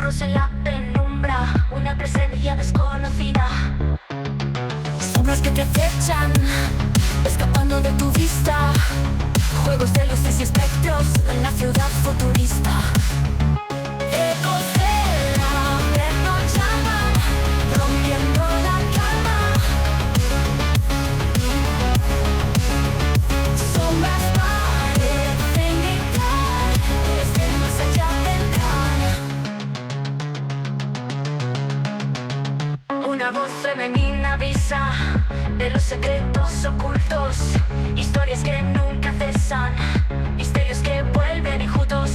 susurros en la penumbra, una presencia desconocida. Sombras que te acechan, escapando de tu vista. Juegos de luces y espectros en la ciudad futurista. Ecos del averno llaman, rompiendo la calma. Sombras parecen gritar, desde más allá vendrán. Una voz femenina avisa de los secretos ocultos, historias que nunca cesan, misterios que vuelven enjutos.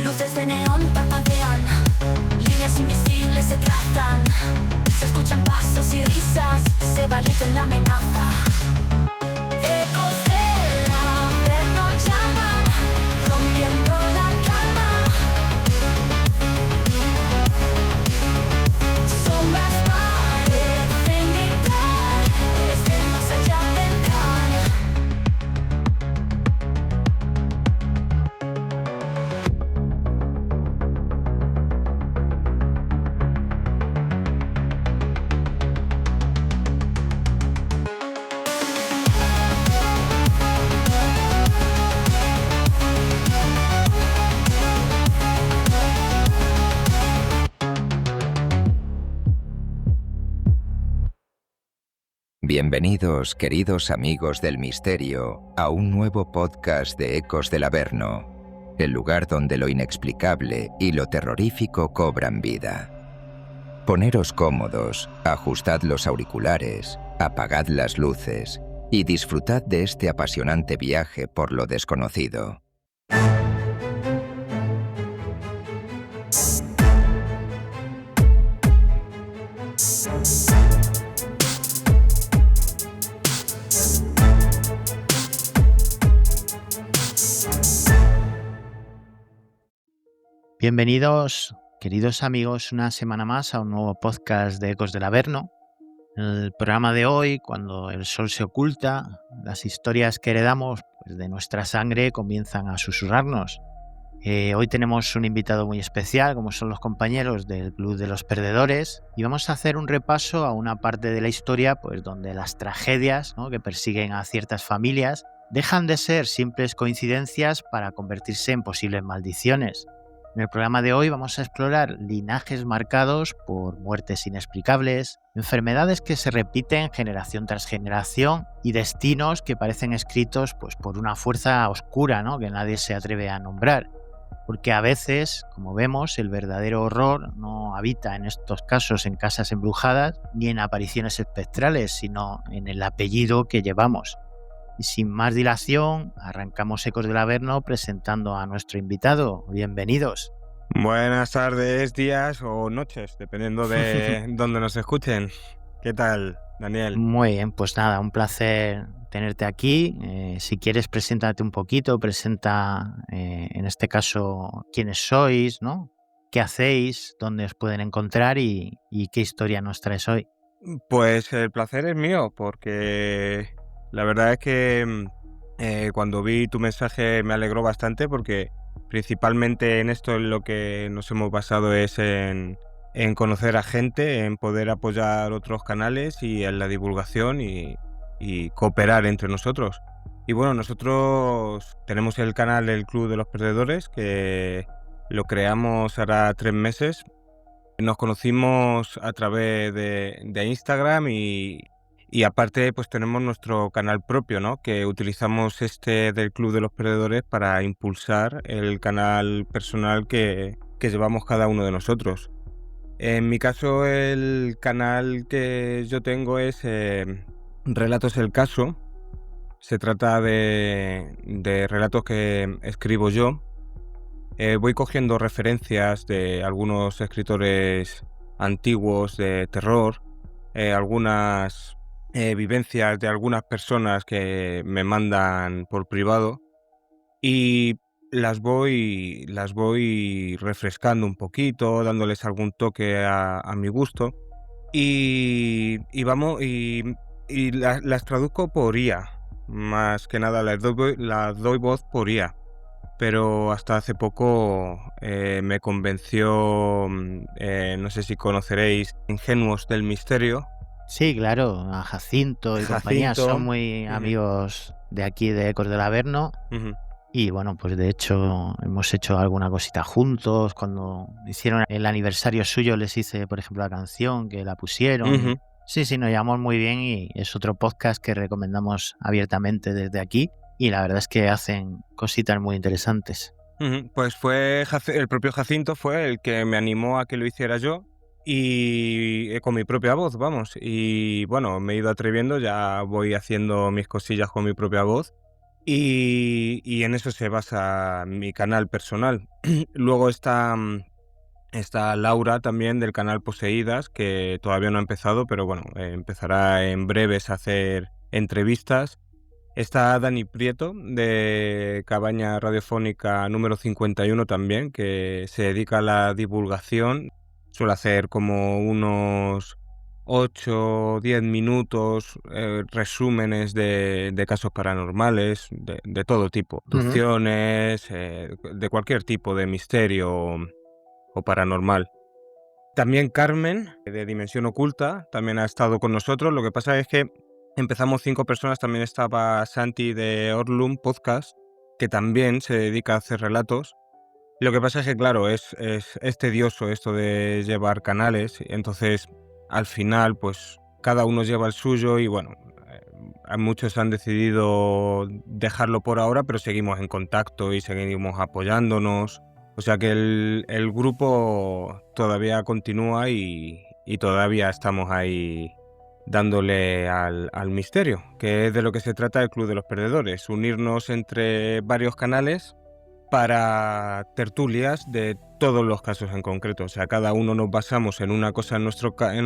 Luces de neón parpadean, líneas invisibles se trazan, se escuchan pasos y risas, se va en la amenaza. Ecos del averno llaman, rompiendo la calma. Sombras parecen gritar, desde más allá vendrán. Bienvenidos, queridos amigos del misterio, a un nuevo podcast de Ecos del Averno, el lugar donde lo inexplicable y lo terrorífico cobran vida. Poneros cómodos, ajustad los auriculares, apagad las luces y disfrutad de este apasionante viaje por lo desconocido. Bienvenidos, queridos amigos, una semana más a un nuevo podcast de Ecos del Averno. En el programa de hoy, cuando el sol se oculta, las historias que heredamos de nuestra sangre comienzan a susurrarnos. Hoy tenemos un invitado muy especial, como son los compañeros del Club de los Perdedores, y vamos a hacer un repaso a una parte de la historia pues, donde las tragedias, ¿no?, que persiguen a ciertas familias dejan de ser simples coincidencias para convertirse en posibles maldiciones. En el programa de hoy vamos a explorar linajes marcados por muertes inexplicables, enfermedades que se repiten generación tras generación y destinos que parecen escritos pues, por una fuerza oscura, ¿no?, que nadie se atreve a nombrar. Porque a veces, como vemos, el verdadero horror no habita en estos casos en casas embrujadas ni en apariciones espectrales, sino en el apellido que llevamos. Y sin más dilación, arrancamos Ecos del Averno presentando a nuestro invitado. Bienvenidos. Buenas tardes, días o noches, dependiendo de dónde nos escuchen. ¿Qué tal, Daniel? Muy bien, pues nada, un placer tenerte aquí. Si quieres, preséntate un poquito, presenta en este caso quiénes sois, ¿no?, qué hacéis, dónde os pueden encontrar y qué historia nos traes hoy. Pues el placer es mío, porque la verdad es que cuando vi tu mensaje me alegró bastante, porque principalmente en esto en lo que nos hemos basado es en conocer a gente, en poder apoyar otros canales y en la divulgación y cooperar entre nosotros. Y bueno, nosotros tenemos el canal del Club de los Perdedores, que lo creamos hará 3 meses. Nos conocimos a través de Instagram y aparte pues tenemos nuestro canal propio, ¿no?, que utilizamos este del Club de los Perdedores para impulsar el canal personal que llevamos cada uno de nosotros. En mi caso, el canal que yo tengo es Relatos el Caso. Se trata de relatos que escribo yo. Voy cogiendo referencias de algunos escritores antiguos de terror, algunas vivencias de algunas personas que me mandan por privado y las voy refrescando un poquito, dándoles algún toque a mi gusto y las traduzco por IA. Más que nada las doy voz por IA. pero hasta hace poco me convenció, no sé si conoceréis Ingenuos del Misterio. Sí, claro, a Jacinto y compañía son Jacinto. muy Ujú, amigos de aquí de Ecos del Averno. ujú, Y bueno, pues de hecho hemos hecho alguna cosita juntos. Cuando hicieron el aniversario suyo les hice, por ejemplo, la canción que la pusieron. ujú, Y sí, sí, nos llevamos muy bien y es otro podcast que recomendamos abiertamente desde aquí. Y la verdad es que hacen cositas muy interesantes. ujú. Pues fue el propio Jacinto fue el que me animó a que lo hiciera yo y con mi propia voz, vamos. Y bueno, me he ido atreviendo, ya voy haciendo mis cosillas con mi propia voz. Y en eso se basa mi canal personal. Luego está Laura también del canal Poseídas, que todavía no ha empezado, pero bueno, empezará en breves a hacer entrevistas. Está Dani Prieto de Cabaña Radiofónica número 51 también, que se dedica a la divulgación. Suele hacer como unos 8 o 10 minutos, resúmenes de casos paranormales, de todo tipo, Ujú. abducciones, de cualquier tipo de misterio o paranormal. También Carmen, de Dimensión Oculta, también ha estado con nosotros. Lo que pasa es que empezamos 5 personas, también estaba Santi de Orlum Podcast, que también se dedica a hacer relatos. Lo que pasa es que, claro, es tedioso esto de llevar canales, entonces al final, pues cada uno lleva el suyo y bueno, muchos han decidido dejarlo por ahora, pero seguimos en contacto y seguimos apoyándonos. O sea que el grupo todavía continúa y todavía estamos ahí dándole al misterio, que es de lo que se trata el Club de los Perdedores, unirnos entre varios canales para tertulias de todos los casos en concreto. O sea, cada uno nos basamos en una cosa en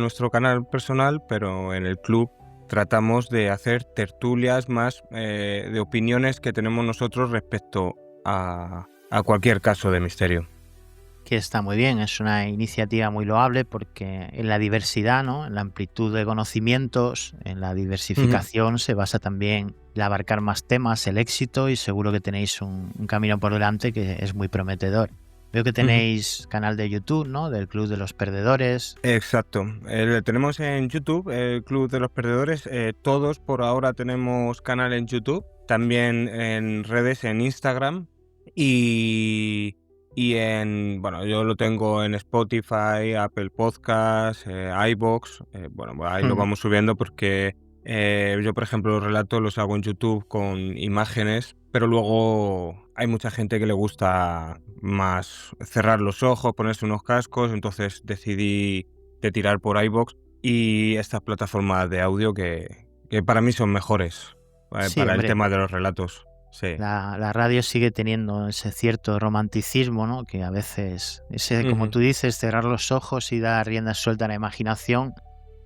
nuestro canal personal, pero en el club tratamos de hacer tertulias más de opiniones que tenemos nosotros respecto a cualquier caso de misterio. Que está muy bien, es una iniciativa muy loable porque en la diversidad, ¿no? En la amplitud de conocimientos, en la Ujú, diversificación se basa también el abarcar más temas, el éxito y seguro que tenéis un camino por delante que es muy prometedor. Veo que ujú. tenéis canal de YouTube, ¿no? Del Club de los Perdedores. Exacto. Tenemos en YouTube el Club de los Perdedores. Todos por ahora tenemos canal en YouTube, también en redes, en Instagram y bueno, yo lo tengo en Spotify, Apple Podcasts, iVoox. Bueno, pues ahí lo Ujú. vamos subiendo porque yo, por ejemplo, los relatos los hago en YouTube con imágenes, pero luego hay mucha gente que le gusta más cerrar los ojos, ponerse unos cascos, entonces decidí de tirar por iVoox y estas plataformas de audio que para mí son mejores Sí, para el hombre, tema de los relatos. Sí. la radio sigue teniendo ese cierto romanticismo, ¿no? Que a veces, ese, como Ujú. tú dices, cerrar los ojos y dar rienda suelta a la imaginación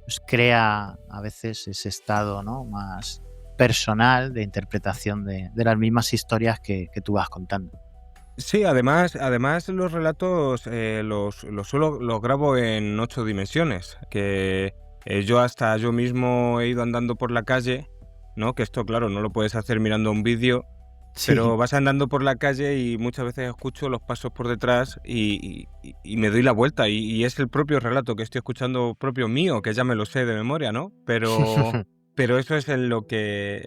pues crea a veces ese estado, ¿no? Más personal de interpretación de las mismas historias que tú vas contando. Sí, además los relatos los grabo en 8 dimensiones, que yo mismo he ido andando por la calle, ¿no? Que esto, claro, no lo puedes hacer mirando un vídeo, Sí, pero vas andando por la calle y muchas veces escucho los pasos por detrás y me doy la vuelta y es el propio relato que estoy escuchando propio mío, que ya me lo sé de memoria, ¿no? Pero eso es lo que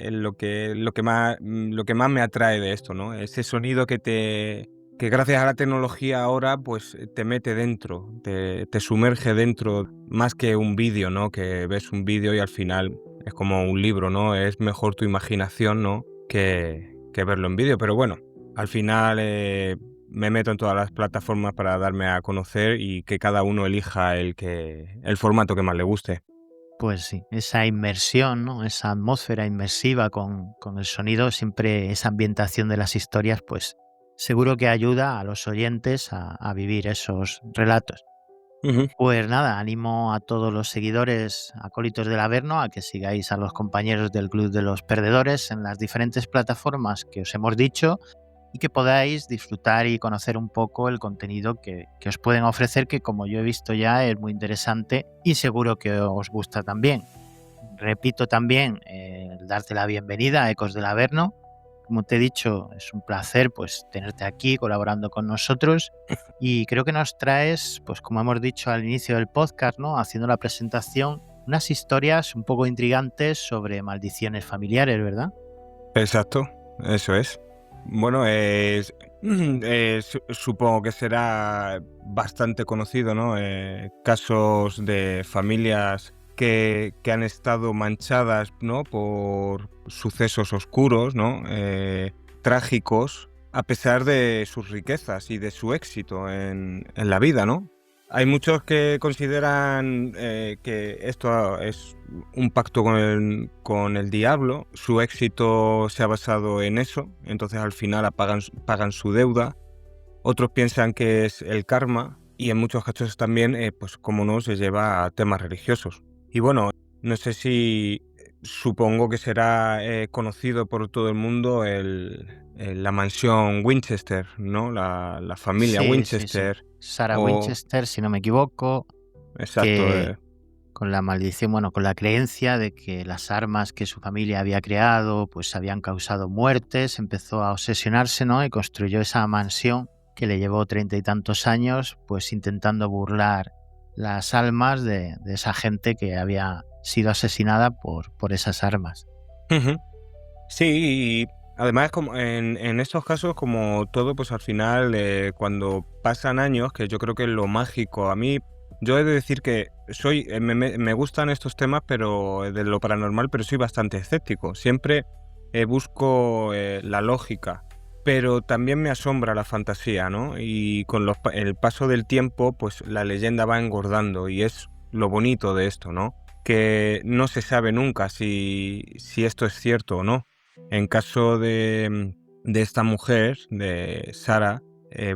más me atrae de esto, ¿no? Ese sonido que gracias a la tecnología ahora, pues te mete dentro, te sumerge dentro, más que un vídeo, ¿no? Que ves un vídeo y al final es como un libro, ¿no? Es mejor tu imaginación, ¿no? Que verlo en vídeo. Pero bueno, al final me meto en todas las plataformas para darme a conocer y que cada uno elija el formato que más le guste. pues sí, esa inmersión, ¿no? Esa atmósfera inmersiva con el sonido, siempre esa ambientación de las historias, pues seguro que ayuda a los oyentes a vivir esos relatos. Ujú. Pues nada, animo a todos los seguidores acólitos del Averno a que sigáis a los compañeros del Club de los Perdedores en las diferentes plataformas que os hemos dicho y que podáis disfrutar y conocer un poco el contenido que os pueden ofrecer, que como yo he visto ya es muy interesante y seguro que os gusta también. Repito también el darte la bienvenida a Ecos del Averno, como te he dicho, es un placer pues tenerte aquí colaborando con nosotros y creo que nos traes, pues como hemos dicho al inicio del podcast, ¿no? Haciendo la presentación, unas historias un poco intrigantes sobre maldiciones familiares, ¿verdad? Exacto, eso es. Bueno, supongo que será bastante conocido, ¿no? Casos de familias que han estado manchadas, ¿no? Por sucesos oscuros, ¿no? Trágicos, a pesar de sus riquezas y de su éxito en la vida, ¿no? Hay muchos que consideran que esto es un pacto con el diablo. Su éxito se ha basado en eso, entonces al final pagan su deuda. Otros piensan que es el karma y en muchos casos también, pues como no, se lleva a temas religiosos. Y bueno, no sé si supongo que será conocido por todo el mundo la mansión Winchester, ¿no? La familia Sí, sí, sí. Winchester. Sarah O, Winchester, si no me equivoco, exacto, que con la maldición, bueno, con la creencia de que las armas que su familia había creado pues habían causado muertes, empezó a obsesionarse, ¿no? Y construyó esa mansión que le llevó 30 y tantos años, pues intentando burlar las almas de esa gente que había sido asesinada por esas armas. Ujú. Sí, y además como en estos casos, como todo, pues al final, cuando pasan años, que yo creo que es lo mágico, a mí, yo he de decir que me gustan estos temas, pero de lo paranormal, pero soy bastante escéptico. Siempre busco la lógica, pero también me asombra la fantasía, ¿no? Y con el paso del tiempo, pues la leyenda va engordando y es lo bonito de esto, ¿no? Que no se sabe nunca si esto es cierto o no. En caso de esta mujer, de Sara,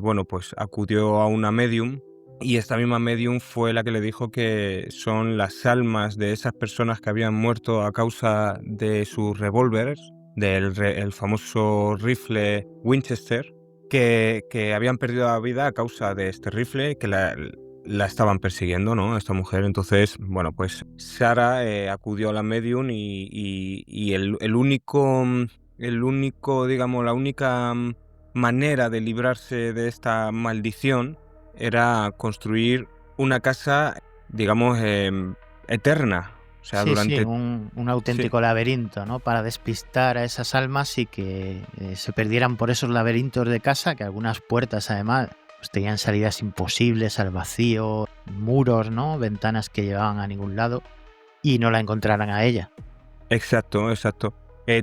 bueno, pues acudió a una medium y esta misma medium fue la que le dijo que son las almas de esas personas que habían muerto a causa de sus revólveres, el famoso rifle Winchester, que habían perdido la vida a causa de este rifle, que la estaban persiguiendo, ¿no? Esta mujer. Entonces, bueno, pues Sara acudió a la medium y el único, digamos, la única manera de librarse de esta maldición era construir una casa, digamos, eterna. O sea, Sí, sí, durante... un Sí, auténtico laberinto, ¿no? Para despistar a esas almas y que se perdieran por esos laberintos de casa, que algunas puertas además pues, tenían salidas imposibles al vacío, muros, ¿no? Ventanas que llevaban a ningún lado y no la encontraran a ella. exacto, exacto.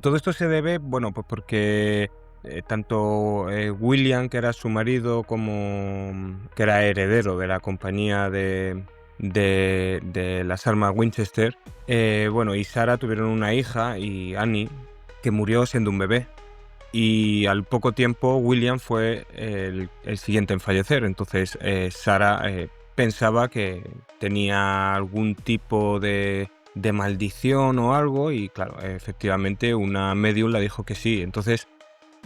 Todo esto se debe, bueno, pues porque tanto William, que era su marido, como que era heredero de la compañía de las armas Winchester, bueno, y Sara tuvieron una hija, y Annie, que murió siendo un bebé. Y al poco tiempo William fue el siguiente en fallecer. Entonces Sara pensaba que tenía algún tipo de maldición o algo, y claro, efectivamente una medium le dijo que sí. Entonces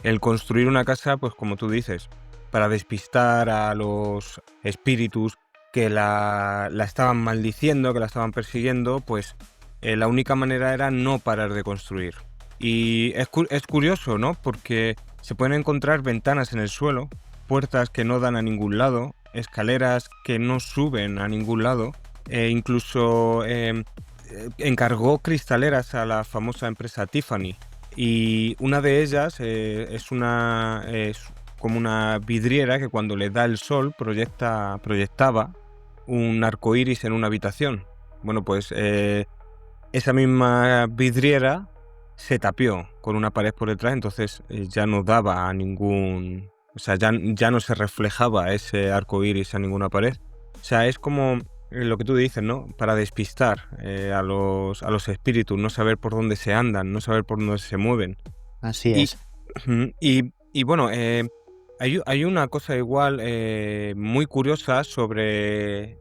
el construir una casa, pues como tú dices, para despistar a los espíritus que la estaban maldiciendo, que la estaban persiguiendo, pues la única manera era no parar de construir. Y es curioso, ¿no? Porque se pueden encontrar ventanas en el suelo, puertas que no dan a ningún lado, escaleras que no suben a ningún lado, incluso encargó cristaleras a la famosa empresa Tiffany. Y una de ellas es como una vidriera que cuando le da el sol proyectaba un arco iris en una habitación. Bueno, pues esa misma vidriera se tapió con una pared por detrás, entonces ya no daba a ningún... O sea, ya no se reflejaba ese arco iris a ninguna pared. O sea, es como lo que tú dices, ¿no? Para despistar a los espíritus, no saber por dónde se andan, no saber por dónde se mueven. Así Y, es. y bueno, hay una cosa igual muy curiosa sobre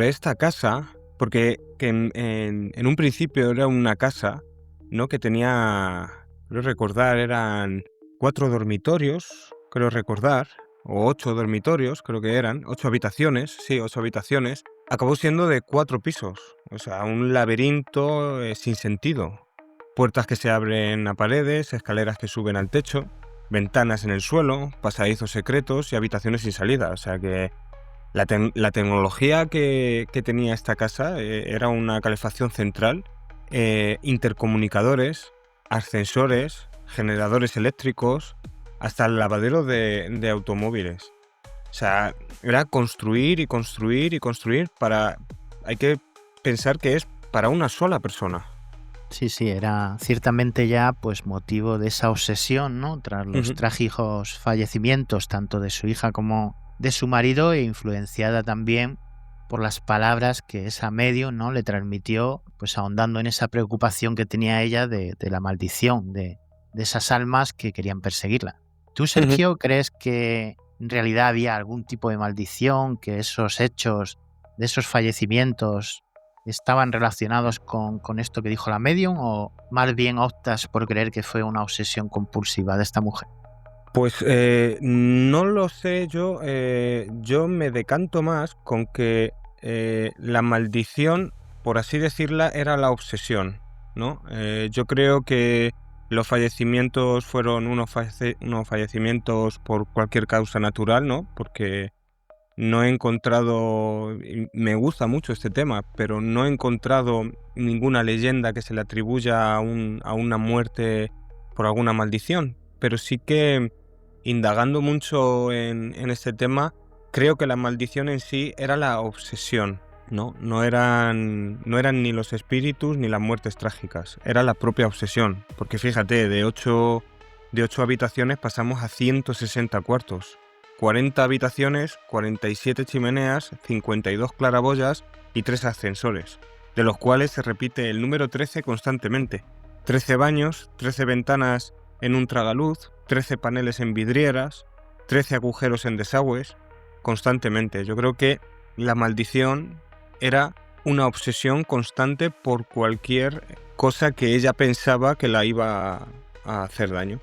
esta casa, porque que en un principio era una casa, ¿no? Que tenía, creo recordar, eran 4 dormitorios, creo recordar, o 8 dormitorios, creo que eran, 8 habitaciones, sí, 8 habitaciones. Acabó siendo de 4 pisos, o sea, un laberinto sin sentido. puertas que se abren a paredes, escaleras que suben al techo, ventanas en el suelo, pasadizos secretos y habitaciones sin salida. O sea que la tecnología que tenía esta casa era una calefacción central, intercomunicadores, ascensores, generadores eléctricos, hasta el lavadero de automóviles. O sea, era construir y construir y construir para... Hay que pensar que es para una sola persona. Sí, era ciertamente ya pues motivo de esa obsesión, ¿no? Tras los trágicos fallecimientos tanto de su hija como de su marido, e influenciada también por las palabras que esa medium, ¿no?, le transmitió, pues ahondando en esa preocupación que tenía ella de la maldición de esas almas que querían perseguirla. ¿Tú, Sergio, crees que en realidad había algún tipo de maldición, que esos hechos de esos fallecimientos estaban relacionados con esto que dijo la medium, o más bien optas por creer que fue una obsesión compulsiva de esta mujer? Pues no lo sé, yo me decanto más con que la maldición, por así decirla, era la obsesión, ¿no? Yo creo que los fallecimientos fueron unos fallecimientos por cualquier causa natural, ¿no? Porque no he encontrado, y me gusta mucho este tema, pero no he encontrado ninguna leyenda que se le atribuya a una muerte por alguna maldición. Pero sí que, indagando mucho en este tema, creo que la maldición en sí era la obsesión, ¿no? No eran ni los espíritus ni las muertes trágicas, era la propia obsesión. Porque fíjate, de 8 habitaciones pasamos a 160 cuartos. 40 habitaciones, 47 chimeneas, 52 claraboyas y 3 ascensores, de los cuales se repite el número 13 constantemente. 13 baños, 13 ventanas en un tragaluz, 13 paneles en vidrieras, 13 agujeros en desagües, constantemente. Yo creo que la maldición era una obsesión constante por cualquier cosa que ella pensaba que la iba a hacer daño.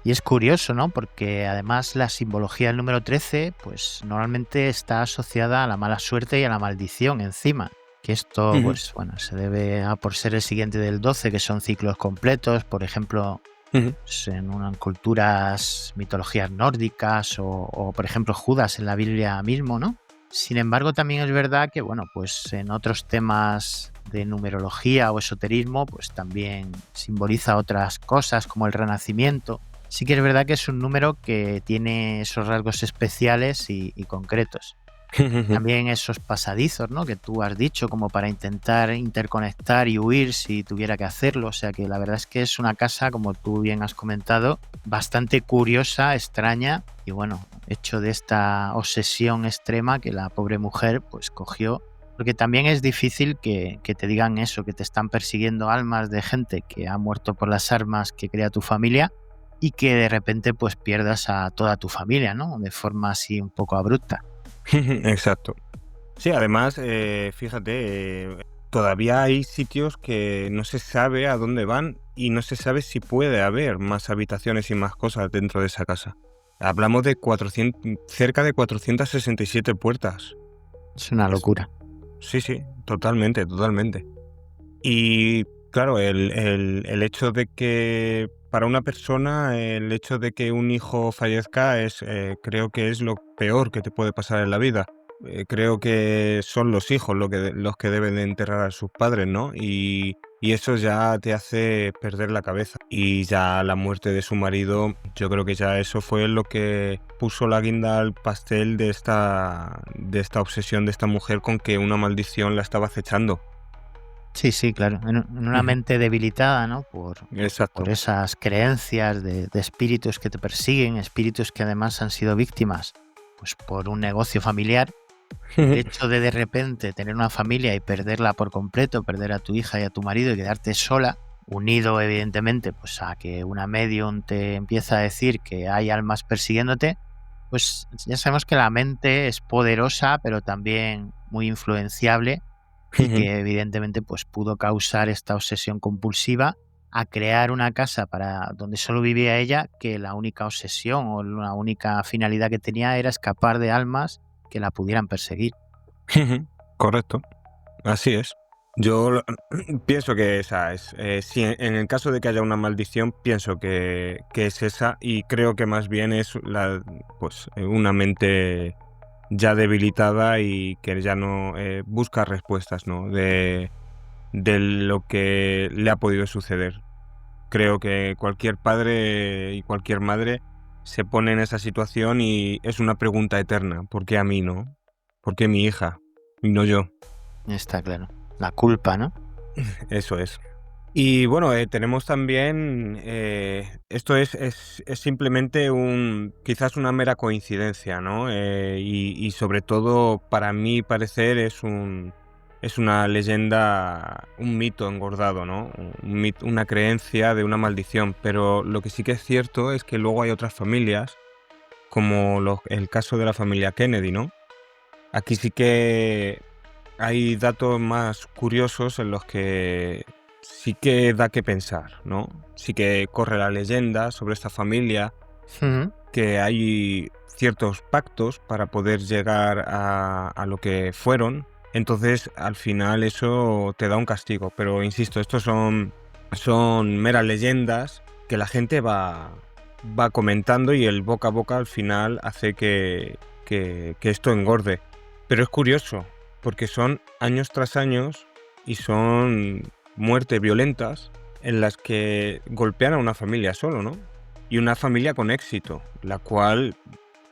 Y es curioso, ¿no? Porque además la simbología del número 13, pues normalmente está asociada a la mala suerte y a la maldición encima. Que esto, pues bueno, se debe a por ser el siguiente del 12, que son ciclos completos, por ejemplo, pues, en unas culturas, mitologías nórdicas, o por ejemplo Judas en la Biblia mismo, ¿no? Sin embargo, también es verdad que, bueno, pues en otros temas de numerología o esoterismo, pues también simboliza otras cosas como el renacimiento. Sí que es verdad que es un número que tiene esos rasgos especiales y concretos. También esos pasadizos, ¿no?, que tú has dicho, como para intentar interconectar y huir si tuviera que hacerlo. O sea que la verdad es que es una casa, como tú bien has comentado, bastante curiosa, extraña, y bueno, hecho de esta obsesión extrema que la pobre mujer pues cogió. Porque también es difícil que te digan eso, que te están persiguiendo almas de gente que ha muerto por las armas que crea tu familia, y que de repente pues pierdas a toda tu familia, ¿no?, de forma así un poco abrupta. Exacto. Sí, además, fíjate, todavía hay sitios que no se sabe a dónde van y no se sabe si puede haber más habitaciones y más cosas dentro de esa casa. Hablamos de cerca de 467 puertas. Es una locura. Sí, totalmente. Y claro, el hecho de que para una persona, el hecho de que un hijo fallezca creo que es lo peor que te puede pasar en la vida. Creo que son los hijos los que deben de enterrar a sus padres, ¿no? Y eso ya te hace perder la cabeza. Y ya la muerte de su marido, yo creo que ya eso fue lo que puso la guinda al pastel de esta obsesión de esta mujer con que una maldición la estaba acechando. Sí, claro. En una mente debilitada, ¿no?, Exacto. por esas creencias de espíritus que te persiguen, espíritus que además han sido víctimas pues por un negocio familiar. El hecho de repente tener una familia y perderla por completo, perder a tu hija y a tu marido y quedarte sola, unido evidentemente pues a que una medium te empieza a decir que hay almas persiguiéndote, pues ya sabemos que la mente es poderosa, pero también muy influenciable, y que evidentemente pues pudo causar esta obsesión compulsiva a crear una casa para donde solo vivía ella, que la única obsesión o la única finalidad que tenía era escapar de almas que la pudieran perseguir. Correcto, así es. Yo pienso que esa es. Si en el caso de que haya una maldición, pienso que es esa, y creo que más bien es una mente ya debilitada y que ya no busca respuestas, ¿no? De lo que le ha podido suceder. Creo que cualquier padre y cualquier madre se pone en esa situación y es una pregunta eterna. ¿Por qué a mí no? ¿Por qué mi hija y no yo? Está claro. La culpa, ¿no? Eso es. Y bueno, tenemos también, esto es simplemente quizás una mera coincidencia, ¿no? Y sobre todo, para mi parecer, es una leyenda, un mito engordado, ¿no? Una creencia de una maldición. Pero lo que sí que es cierto es que luego hay otras familias, como el caso de la familia Kennedy, ¿no? Aquí sí que hay datos más curiosos en los que sí que da que pensar, ¿no? Sí que corre la leyenda sobre esta familia, Ujú. que hay ciertos pactos para poder llegar a lo que fueron. Entonces, al final eso te da un castigo. Pero insisto, estos son meras leyendas que la gente va comentando, y el boca a boca al final hace que esto engorde. Pero es curioso, porque son años tras años y son muertes violentas en las que golpean a una familia solo, ¿no? Y una familia con éxito, la cual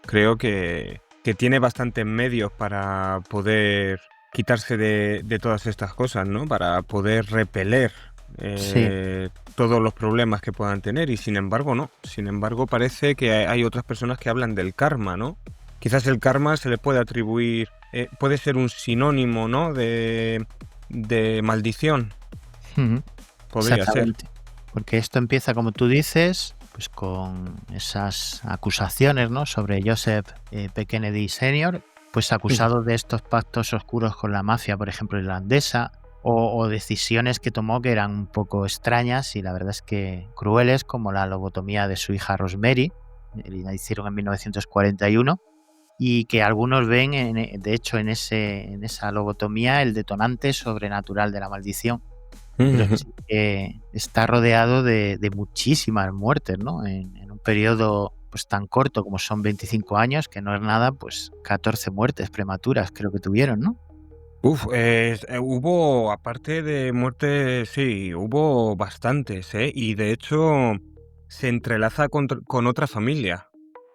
creo que tiene bastantes medios para poder quitarse de todas estas cosas, ¿no? Para poder repeler Sí. todos los problemas que puedan tener, y sin embargo no. Sin embargo, parece que hay otras personas que hablan del karma, ¿no? Quizás el karma se le puede atribuir, puede ser un sinónimo, ¿no? de maldición, Ujú. podría ser. Exactamente. Porque esto empieza, como tú dices, pues con esas acusaciones, ¿no? Sobre Joseph P. Kennedy Sr., pues acusado de estos pactos oscuros con la mafia, por ejemplo, irlandesa, o decisiones que tomó que eran un poco extrañas y la verdad es que crueles, como la lobotomía de su hija Rosemary, la hicieron en 1941, y que algunos ven, de hecho, en esa lobotomía el detonante sobrenatural de la maldición. Pero sí que está rodeado de muchísimas muertes, ¿no? En un periodo pues tan corto como son 25 años, que no es nada, pues 14 muertes prematuras creo que tuvieron, ¿no? Hubo, aparte de muertes, sí, hubo bastantes, ¿eh? Y de hecho se entrelaza con otra familia.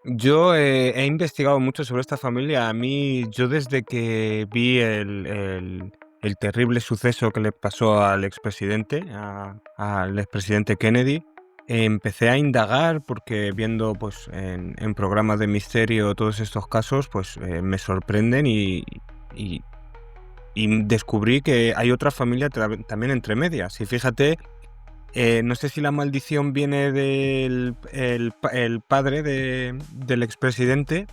Yo he investigado mucho sobre esta familia. Yo desde que vi el terrible suceso que le pasó al expresidente, al expresidente Kennedy, empecé a indagar, porque viendo pues en programas de misterio todos estos casos, pues me sorprenden, y descubrí que hay otra familia también entre medias. Y fíjate, no sé si la maldición viene del el padre del expresidente,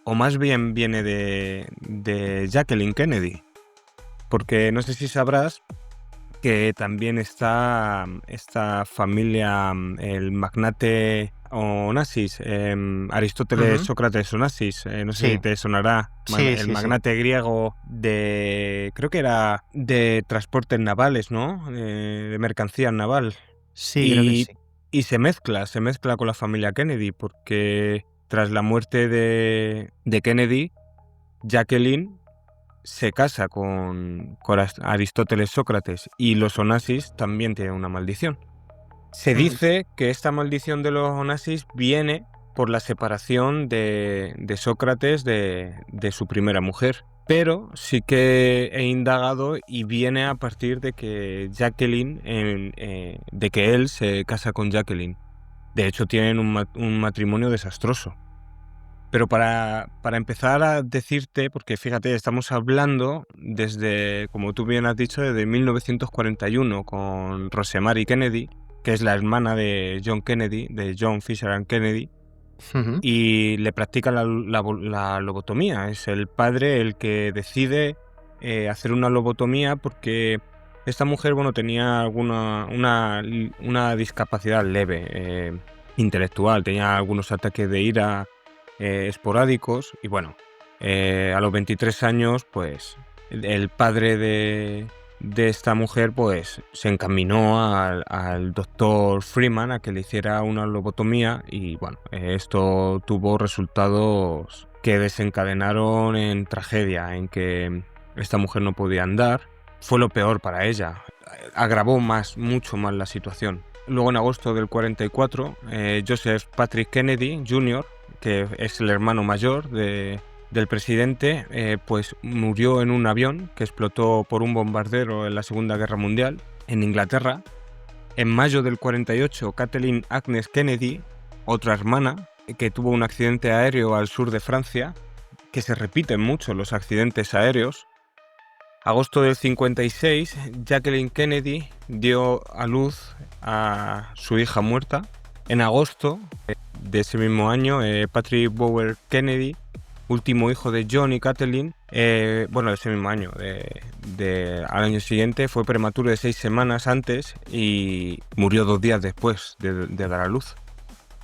o más bien viene de Jacqueline Kennedy. Porque no sé si sabrás que también está esta familia, el magnate Onassis, Aristóteles, Ujú. Sócrates, Onassis, no sé si Sí, te sonará, sí, el sí, sí. magnate griego creo que era de transportes navales, ¿no? De mercancía naval. Sí, creo que Y, sí. y se mezcla con la familia Kennedy, porque tras la muerte de Kennedy, Jacqueline se casa con Aristóteles, Sócrates, y los Onassis también tienen una maldición. Se Mm. dice que esta maldición de los Onassis viene por la separación de Sócrates de su primera mujer. Pero sí que he indagado, y viene a partir de que de que él se casa con Jacqueline. De hecho, tienen un matrimonio desastroso. Pero para empezar a decirte, porque fíjate, estamos hablando desde, como tú bien has dicho, desde 1941, con Rosemary Kennedy, que es la hermana de John Kennedy, de John Fisher and Kennedy, Ujú. y le practican la lobotomía. Es el padre el que decide hacer una lobotomía, porque esta mujer, bueno, tenía una discapacidad leve, intelectual, tenía algunos ataques de ira esporádicos, y bueno, a los 23 años, pues el padre de esta mujer, pues se encaminó al doctor Freeman a que le hiciera una lobotomía y bueno, esto tuvo resultados que desencadenaron en tragedia, en que esta mujer no podía andar. Fue lo peor para ella, agravó mucho más la situación. Luego en agosto del 44, Joseph Patrick Kennedy Jr., que es el hermano mayor del presidente, pues murió en un avión que explotó por un bombardero en la Segunda Guerra Mundial en Inglaterra. En mayo del 48, Kathleen Agnes Kennedy, otra hermana, que tuvo un accidente aéreo al sur de Francia, que se repiten mucho los accidentes aéreos. Agosto del 56, Jacqueline Kennedy dio a luz a su hija muerta. En agosto de ese mismo año, Patrick Bower Kennedy, último hijo de John y Kathleen, de ese mismo año, al año siguiente, fue prematuro de 6 semanas antes y murió 2 días después de dar a luz.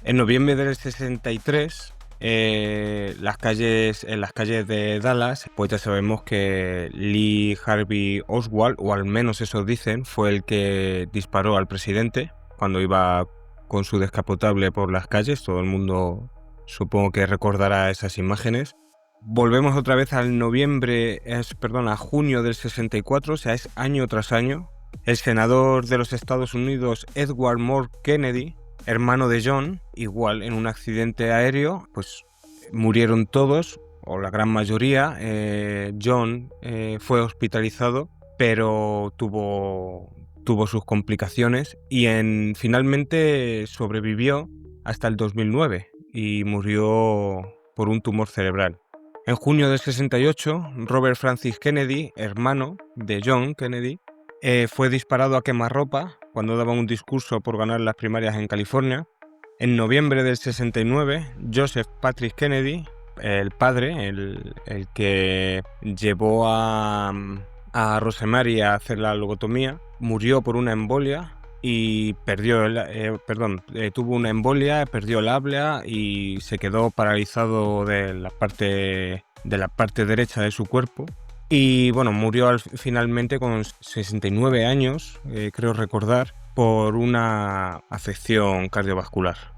En noviembre del 63, en las calles de Dallas, pues ya sabemos que Lee Harvey Oswald, o al menos eso dicen, fue el que disparó al presidente cuando iba con su descapotable por las calles. Todo el mundo supongo que recordará esas imágenes. Volvemos otra vez a junio del 64, o sea, es año tras año. El senador de los Estados Unidos, Edward Moore Kennedy, hermano de John, igual en un accidente aéreo, pues murieron todos, o la gran mayoría. John fue hospitalizado, pero tuvo sus complicaciones y finalmente sobrevivió hasta el 2009 y murió por un tumor cerebral. En junio del 68, Robert Francis Kennedy, hermano de John Kennedy, fue disparado a quemarropa cuando daba un discurso por ganar las primarias en California. En noviembre del 69, Joseph Patrick Kennedy, el padre, el que llevó a Rosemary a hacer la lobotomía, murió por una embolia y tuvo una embolia, perdió el habla y se quedó paralizado de la parte derecha de su cuerpo. Y bueno, murió finalmente con 69 años, creo recordar, por una afección cardiovascular.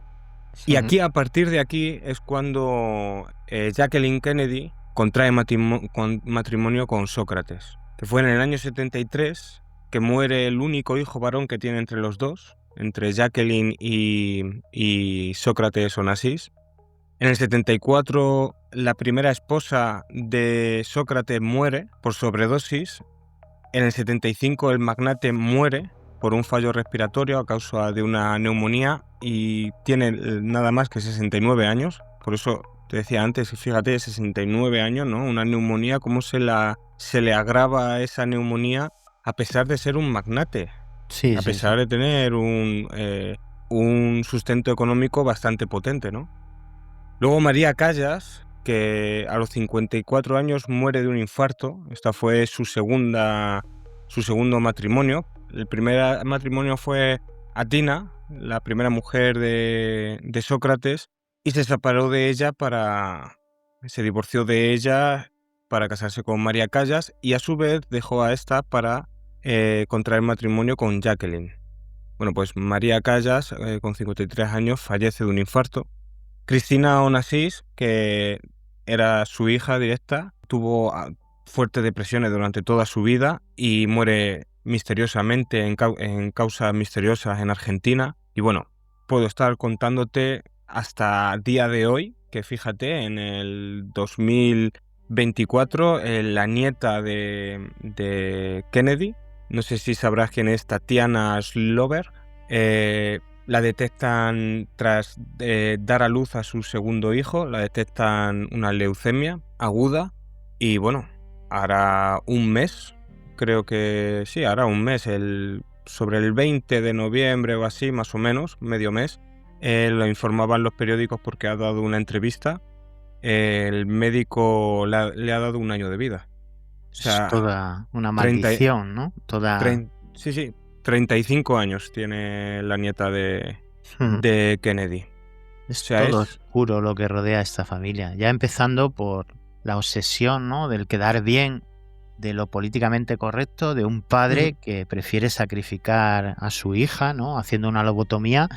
Y aquí, a partir de aquí, es cuando Jacqueline Kennedy contrae matrimonio con Sócrates, que fue en el año 73, que muere el único hijo varón que tiene entre los dos, entre Jacqueline y Sócrates Onassis. En el 74, la primera esposa de Sócrates muere por sobredosis. En el 75, el magnate muere por un fallo respiratorio a causa de una neumonía y tiene nada más que 69 años. Por eso te decía antes, fíjate, 69 años, ¿no? Una neumonía, ¿cómo se le agrava esa neumonía a pesar de ser un magnate? Sí, a pesar de tener un sustento económico bastante potente, ¿no? Luego María Callas, que a los 54 años muere de un infarto. Esta fue su segundo matrimonio. El primer matrimonio fue Atina, la primera mujer de Sócrates, y se separó de ella se divorció de ella para casarse con María Callas y a su vez dejó a esta para contraer matrimonio con Jacqueline. Bueno, pues María Callas, con 53 años, fallece de un infarto. Cristina Onassis, que era su hija directa, tuvo fuertes depresiones durante toda su vida y muere misteriosamente en causas misteriosas en Argentina. Y bueno, puedo estar contándote hasta el día de hoy, que fíjate, en el 2024, la nieta de Kennedy, no sé si sabrás quién es, Tatiana Slover, la detectan tras dar a luz a su segundo hijo, la detectan una leucemia aguda y bueno, hará un mes, creo que sí, hará un mes, sobre el 20 de noviembre o así, más o menos, medio mes, lo informaban los periódicos porque ha dado una entrevista, el médico le ha dado 1 año de vida. O sea, es toda una maldición, ¿no? Sí, 35 años tiene la nieta de Kennedy. Es todo oscuro lo que rodea a esta familia. Ya empezando por la obsesión, ¿no? Del quedar bien, de lo políticamente correcto de un padre que prefiere sacrificar a su hija, ¿no? Haciendo una lobotomía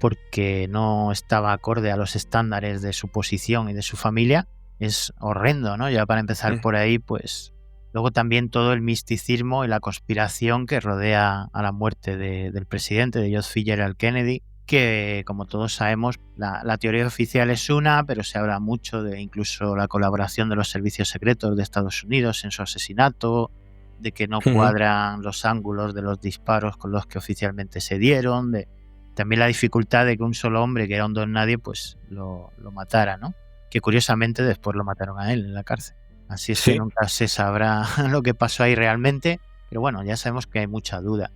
porque no estaba acorde a los estándares de su posición y de su familia. Es horrendo, ¿no? Ya para empezar por ahí, pues luego también todo el misticismo y la conspiración que rodea a la muerte del presidente, de John F. Kennedy, que como todos sabemos, la teoría oficial es una, pero se habla mucho de incluso la colaboración de los servicios secretos de Estados Unidos en su asesinato, de que no cuadran los ángulos de los disparos con los que oficialmente se dieron, de también la dificultad de que un solo hombre, que era un don nadie, pues lo matara, ¿no? Que curiosamente después lo mataron a él en la cárcel. Así es que nunca se sabrá lo que pasó ahí realmente, pero bueno, ya sabemos que hay mucha duda.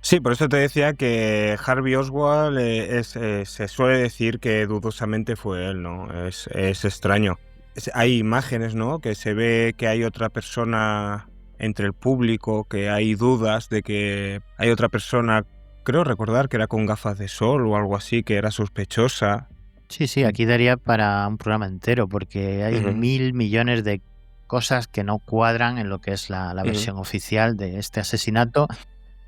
Sí, por eso te decía que Harvey Oswald se suele decir que dudosamente fue él, ¿no? Es extraño. Hay imágenes, ¿no? Que se ve que hay otra persona entre el público, que hay dudas de que hay otra persona, creo recordar que era con gafas de sol o algo así, que era sospechosa. Sí, aquí daría para un programa entero, porque hay 1.000 millones de cosas que no cuadran en lo que es la versión oficial de este asesinato.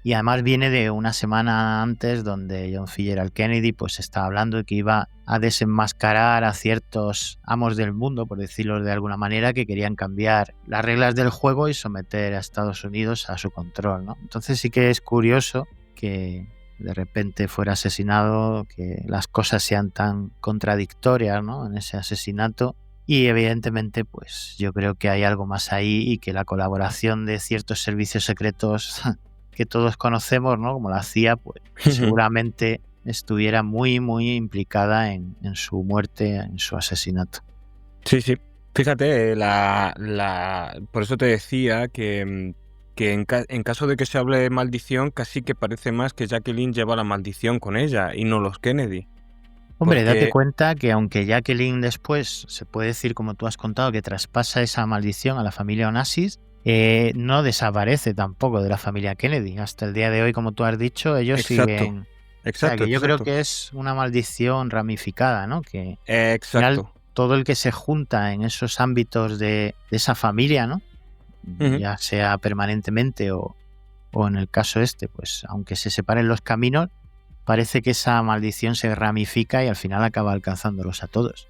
Y además viene de una semana antes donde John F. Kennedy pues estaba hablando de que iba a desenmascarar a ciertos amos del mundo, por decirlo de alguna manera, que querían cambiar las reglas del juego y someter a Estados Unidos a su control, ¿no? Entonces sí que es curioso que de repente fuera asesinado, que las cosas sean tan contradictorias, ¿no? En ese asesinato. Y evidentemente, pues yo creo que hay algo más ahí y que la colaboración de ciertos servicios secretos que todos conocemos, ¿no? Como la CIA, pues seguramente estuviera muy, muy implicada en su muerte, en su asesinato. Sí. Fíjate, por eso te decía que en caso de que se hable de maldición, casi que parece más que Jacqueline lleva la maldición con ella y no los Kennedy. Hombre, date cuenta que aunque Jacqueline después, se puede decir, como tú has contado, que traspasa esa maldición a la familia Onassis, no desaparece tampoco de la familia Kennedy. Hasta el día de hoy, como tú has dicho, ellos siguen... Exacto. Yo creo que es una maldición ramificada, ¿no? Que al final todo el que se junta en esos ámbitos de esa familia, ¿no? Ya sea permanentemente o en el caso este, pues aunque se separen los caminos, parece que esa maldición se ramifica y al final acaba alcanzándolos a todos.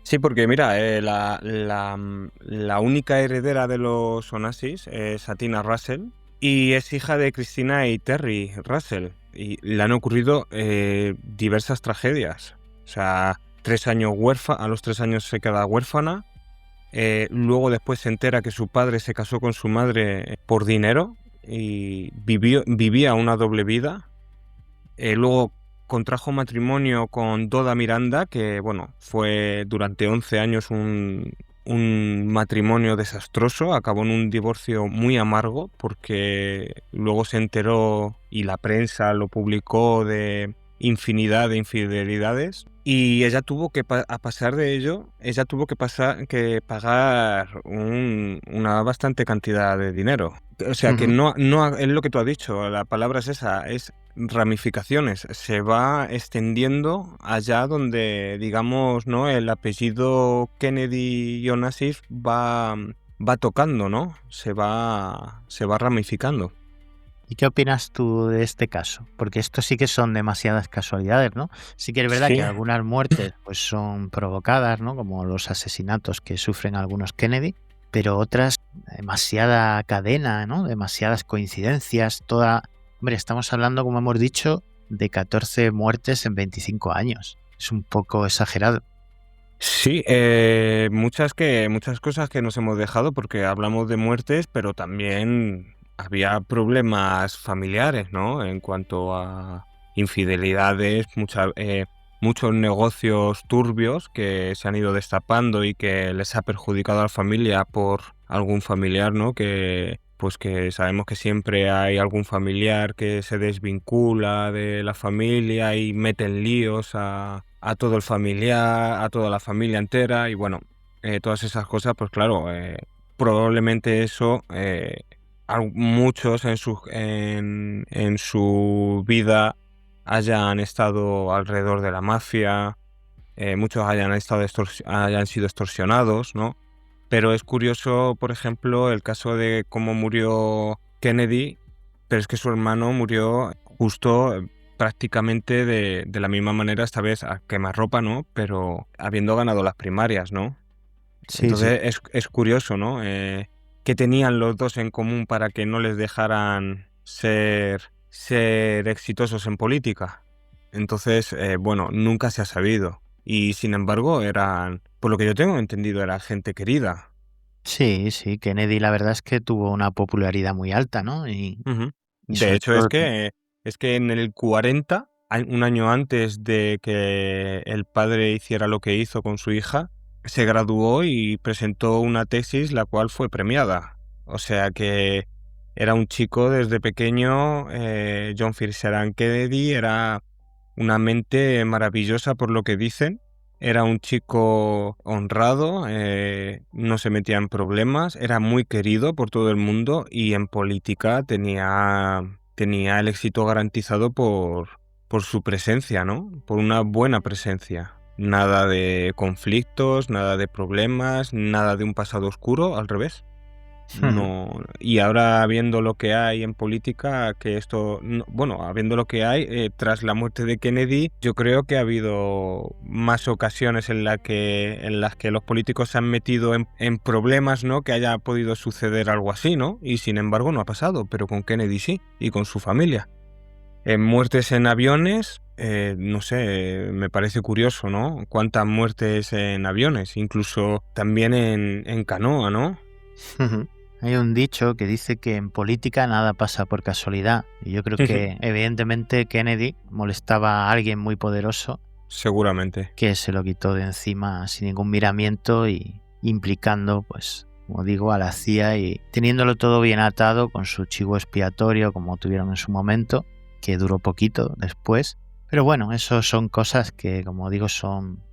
Sí, porque mira, la única heredera de los Onassis es Atina Russell y es hija de Christina y Terry Russell. Y le han ocurrido diversas tragedias. O sea, a los 3 años se queda huérfana. Luego después se entera que su padre se casó con su madre por dinero y vivía una doble vida. Luego contrajo matrimonio con Doda Miranda, que bueno, fue durante 11 años un matrimonio desastroso, acabó en un divorcio muy amargo porque luego se enteró y la prensa lo publicó de infinidad de infidelidades y ella tuvo que a pasar de ello, ella tuvo que pagar una bastante cantidad de dinero. O sea que no es lo que tú has dicho, la palabra es esa, es ramificaciones, se va extendiendo allá donde, digamos, ¿no? El apellido Kennedy y Onassis va tocando, ¿no? Se va ramificando. ¿Y qué opinas tú de este caso? Porque esto sí que son demasiadas casualidades, ¿no? Sí que es verdad que algunas muertes pues son provocadas, ¿no? Como los asesinatos que sufren algunos Kennedy, pero otras, demasiada cadena, ¿no? Demasiadas coincidencias, Hombre, estamos hablando, como hemos dicho, de 14 muertes en 25 años. Es un poco exagerado. Sí, muchas cosas que nos hemos dejado porque hablamos de muertes, pero también había problemas familiares, ¿no? En cuanto a infidelidades, muchos negocios turbios que se han ido destapando y que les ha perjudicado a la familia por algún familiar, ¿no? Que sabemos que siempre hay algún familiar que se desvincula de la familia y mete en líos a todo el familiar, a toda la familia entera y bueno, todas esas cosas, pues claro, probablemente eso, muchos en su vida hayan estado alrededor de la mafia, muchos hayan sido extorsionados, ¿no? Pero es curioso, por ejemplo, el caso de cómo murió Kennedy, pero es que su hermano murió justo prácticamente de la misma manera, esta vez a quemarropa, ¿no? Pero habiendo ganado las primarias, ¿no? Sí, sí. Entonces es curioso, ¿no? ¿Qué tenían los dos en común para que no les dejaran ser exitosos en política? Entonces, bueno, nunca se ha sabido. Y sin embargo, eran, por lo que yo tengo entendido, era gente querida. Sí, sí, Kennedy la verdad es que tuvo una popularidad muy alta, ¿no? Ujú. Y De sobre hecho, es todo que en el 40, un año antes de que el padre hiciera lo que hizo con su hija, se graduó y presentó una tesis la cual fue premiada. O sea que era un chico desde pequeño, John Fitzgerald Kennedy era una mente maravillosa por lo que dicen. Era un chico honrado, no se metía en problemas, era muy querido por todo el mundo y en política tenía el éxito garantizado por su presencia, ¿no? Por una buena presencia. Nada de conflictos, nada de problemas, nada de un pasado oscuro, al revés. No, y ahora viendo lo que hay en política, que esto, bueno, habiendo lo que hay, tras la muerte de Kennedy, yo creo que ha habido más ocasiones en las que los políticos se han metido en problemas, ¿no? Que haya podido suceder algo así, ¿no? Y sin embargo no ha pasado, pero con Kennedy sí, y con su familia. En muertes en aviones, no sé, me parece curioso, ¿no? Cuántas muertes en aviones, incluso también en canoa, ¿no? hay un dicho que dice que en política nada pasa por casualidad. Y yo creo que evidentemente Kennedy molestaba a alguien muy poderoso Seguramente. que se lo quitó de encima sin ningún miramiento y implicando, pues, como digo, a la CIA y teniéndolo todo bien atado con su chivo expiatorio como tuvieron en su momento, que duró poquito después. Pero bueno, eso son cosas que, como digo, son,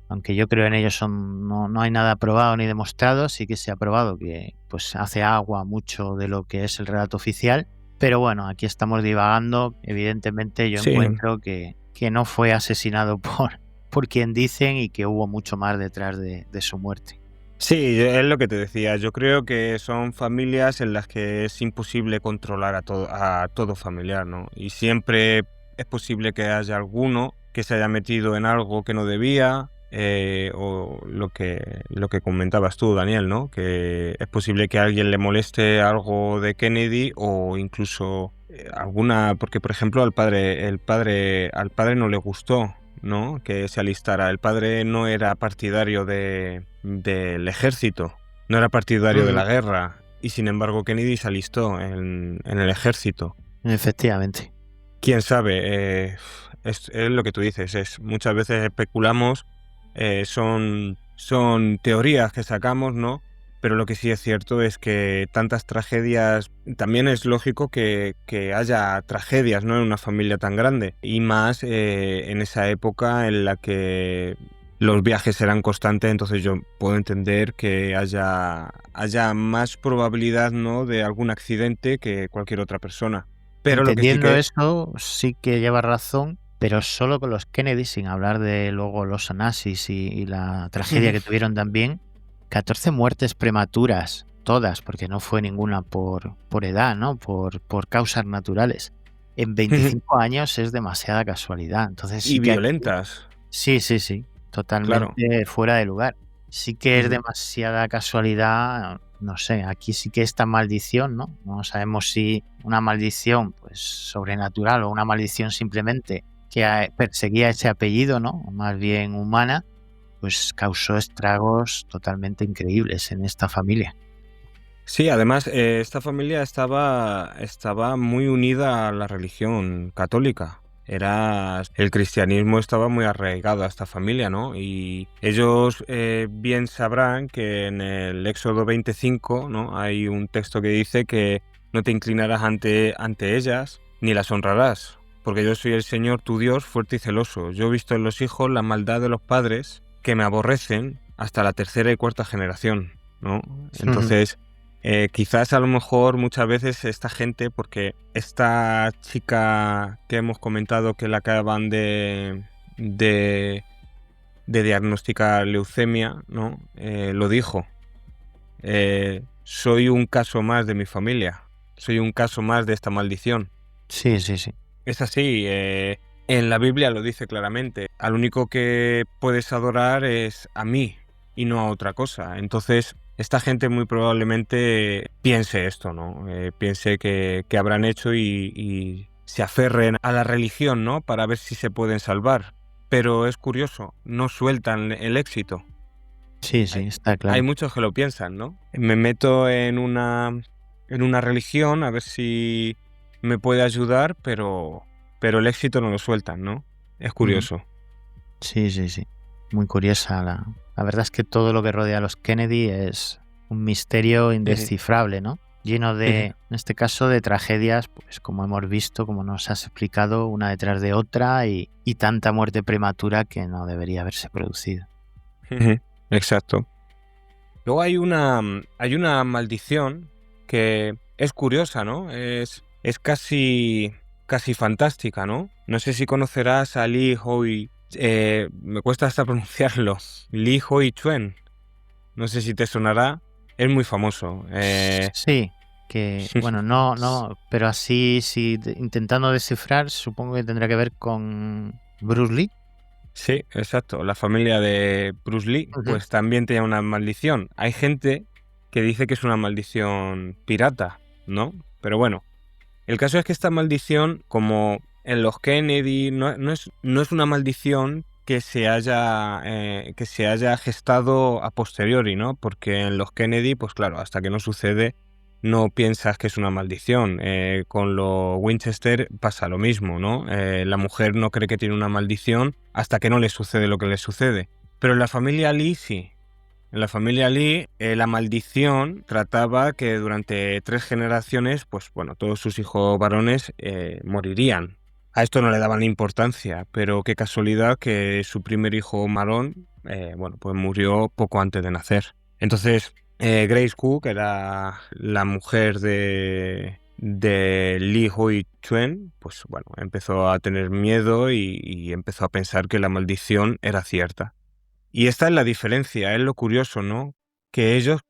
aunque yo creo en ellos, no hay nada probado ni demostrado, sí que se ha probado que pues hace agua mucho de lo que es el relato oficial. Pero bueno, aquí estamos divagando. Evidentemente yo Sí, encuentro que no fue asesinado por quien dicen y que hubo mucho más detrás de su muerte. sí, es lo que te decía. Yo creo que son familias en las que es imposible controlar a todo familiar, ¿no? Y siempre es posible que haya alguno que se haya metido en algo que no debía, o lo que comentabas tú, Daniel, ¿no? Que es posible que a alguien le moleste algo de Kennedy o incluso alguna, porque por ejemplo al padre no le gustó, ¿no? Que se alistara. El padre no era partidario del ejército, no era partidario de Ujú. la guerra, y sin embargo Kennedy se alistó en el ejército. Efectivamente. Quién sabe, es lo que tú dices, muchas veces especulamos, son teorías que sacamos, ¿no? Pero lo que sí es cierto es que tantas tragedias, también es lógico que haya tragedias, ¿no? En una familia tan grande, y más en esa época en la que los viajes eran constantes, entonces yo puedo entender que haya más probabilidad, ¿no? De algún accidente que cualquier otra persona. Pero lo que sí Entendiendo que... eso, sí que lleva razón, pero solo con los Kennedy, sin hablar de luego los nazis y la tragedia que tuvieron también. 14 muertes prematuras, todas, porque no fue ninguna por edad, ¿no? Por causas naturales. En 25 años es demasiada casualidad. Entonces Y sí que aquí violentas, sí, sí, sí, claro. totalmente fuera de lugar. Sí que es Ujú. demasiada casualidad, no sé, aquí sí que esta maldición, ¿no? No sabemos si una maldición, pues, sobrenatural o una maldición simplemente que perseguía ese apellido, ¿no? O más bien humana, pues causó estragos totalmente increíbles en esta familia. Sí, además, esta familia estaba muy unida a la religión católica. El cristianismo estaba muy arraigado a esta familia, ¿no? Y ellos bien sabrán que en el Éxodo 25, ¿no? Hay un texto que dice que no te inclinarás ante ellas ni las honrarás, porque yo soy el Señor tu Dios fuerte y celoso. Yo he visto en los hijos la maldad de los padres que me aborrecen hasta la tercera y cuarta generación, ¿no? Entonces... quizás a lo mejor muchas veces esta gente, porque esta chica que hemos comentado que la acaban de diagnosticar leucemia, ¿no? Lo dijo. soy un caso más de mi familia, soy un caso más de esta maldición. Sí, sí, sí. Es así, en la Biblia lo dice claramente, al único que puedes adorar es a mí y no a otra cosa. Entonces, esta gente muy probablemente piense esto, ¿no? Piense que habrán hecho y se aferren a la religión, ¿no? Para ver si se pueden salvar. Pero es curioso, no sueltan el éxito. Sí, sí, está Hay claro. muchos que lo piensan, ¿no? Me meto en una religión a ver si me puede ayudar, pero el éxito no lo sueltan, ¿no? Es Ujú. curioso. Sí, sí, sí. Muy curiosa. La verdad es que todo lo que rodea a los Kennedy es un misterio Ujú, indescifrable, ¿no? Lleno ujú, de, en este caso, de tragedias, pues como hemos visto, como nos has explicado, una detrás de otra y tanta muerte prematura que no debería haberse producido. ujú. Exacto. Luego hay una maldición que es curiosa, ¿no? Es casi fantástica, ¿no? No sé si conocerás a Li Hoi, me cuesta hasta pronunciarlo, Li Hoi Chuen. No sé si te sonará, es muy famoso. Sí, que, bueno, no, pero así, sí, intentando descifrar, supongo que tendrá que ver con Bruce Lee. Sí, exacto. La familia de Bruce Lee, Ujú. pues también tenía una maldición. Hay gente que dice que es una maldición pirata, ¿no? Pero bueno, el caso es que esta maldición, como en los Kennedy, no es una maldición que se haya gestado a posteriori, ¿no? Porque en los Kennedy, pues claro, hasta que no sucede, no piensas que es una maldición. Con los Winchester pasa lo mismo, ¿no? La mujer no cree que tiene una maldición hasta que no le sucede lo que le sucede. Pero en la familia Lee sí. En la familia Lee, la maldición trataba que durante 3 generaciones, pues bueno, todos sus hijos varones morirían. A esto no le daban importancia, pero qué casualidad que su primer hijo varón, bueno, pues murió poco antes de nacer. Entonces, Grace Cook era la mujer de Li Hui Chuen, pues bueno, empezó a tener miedo y empezó a pensar que la maldición era cierta. Y esta es la diferencia, es lo curioso, ¿no? Que ellos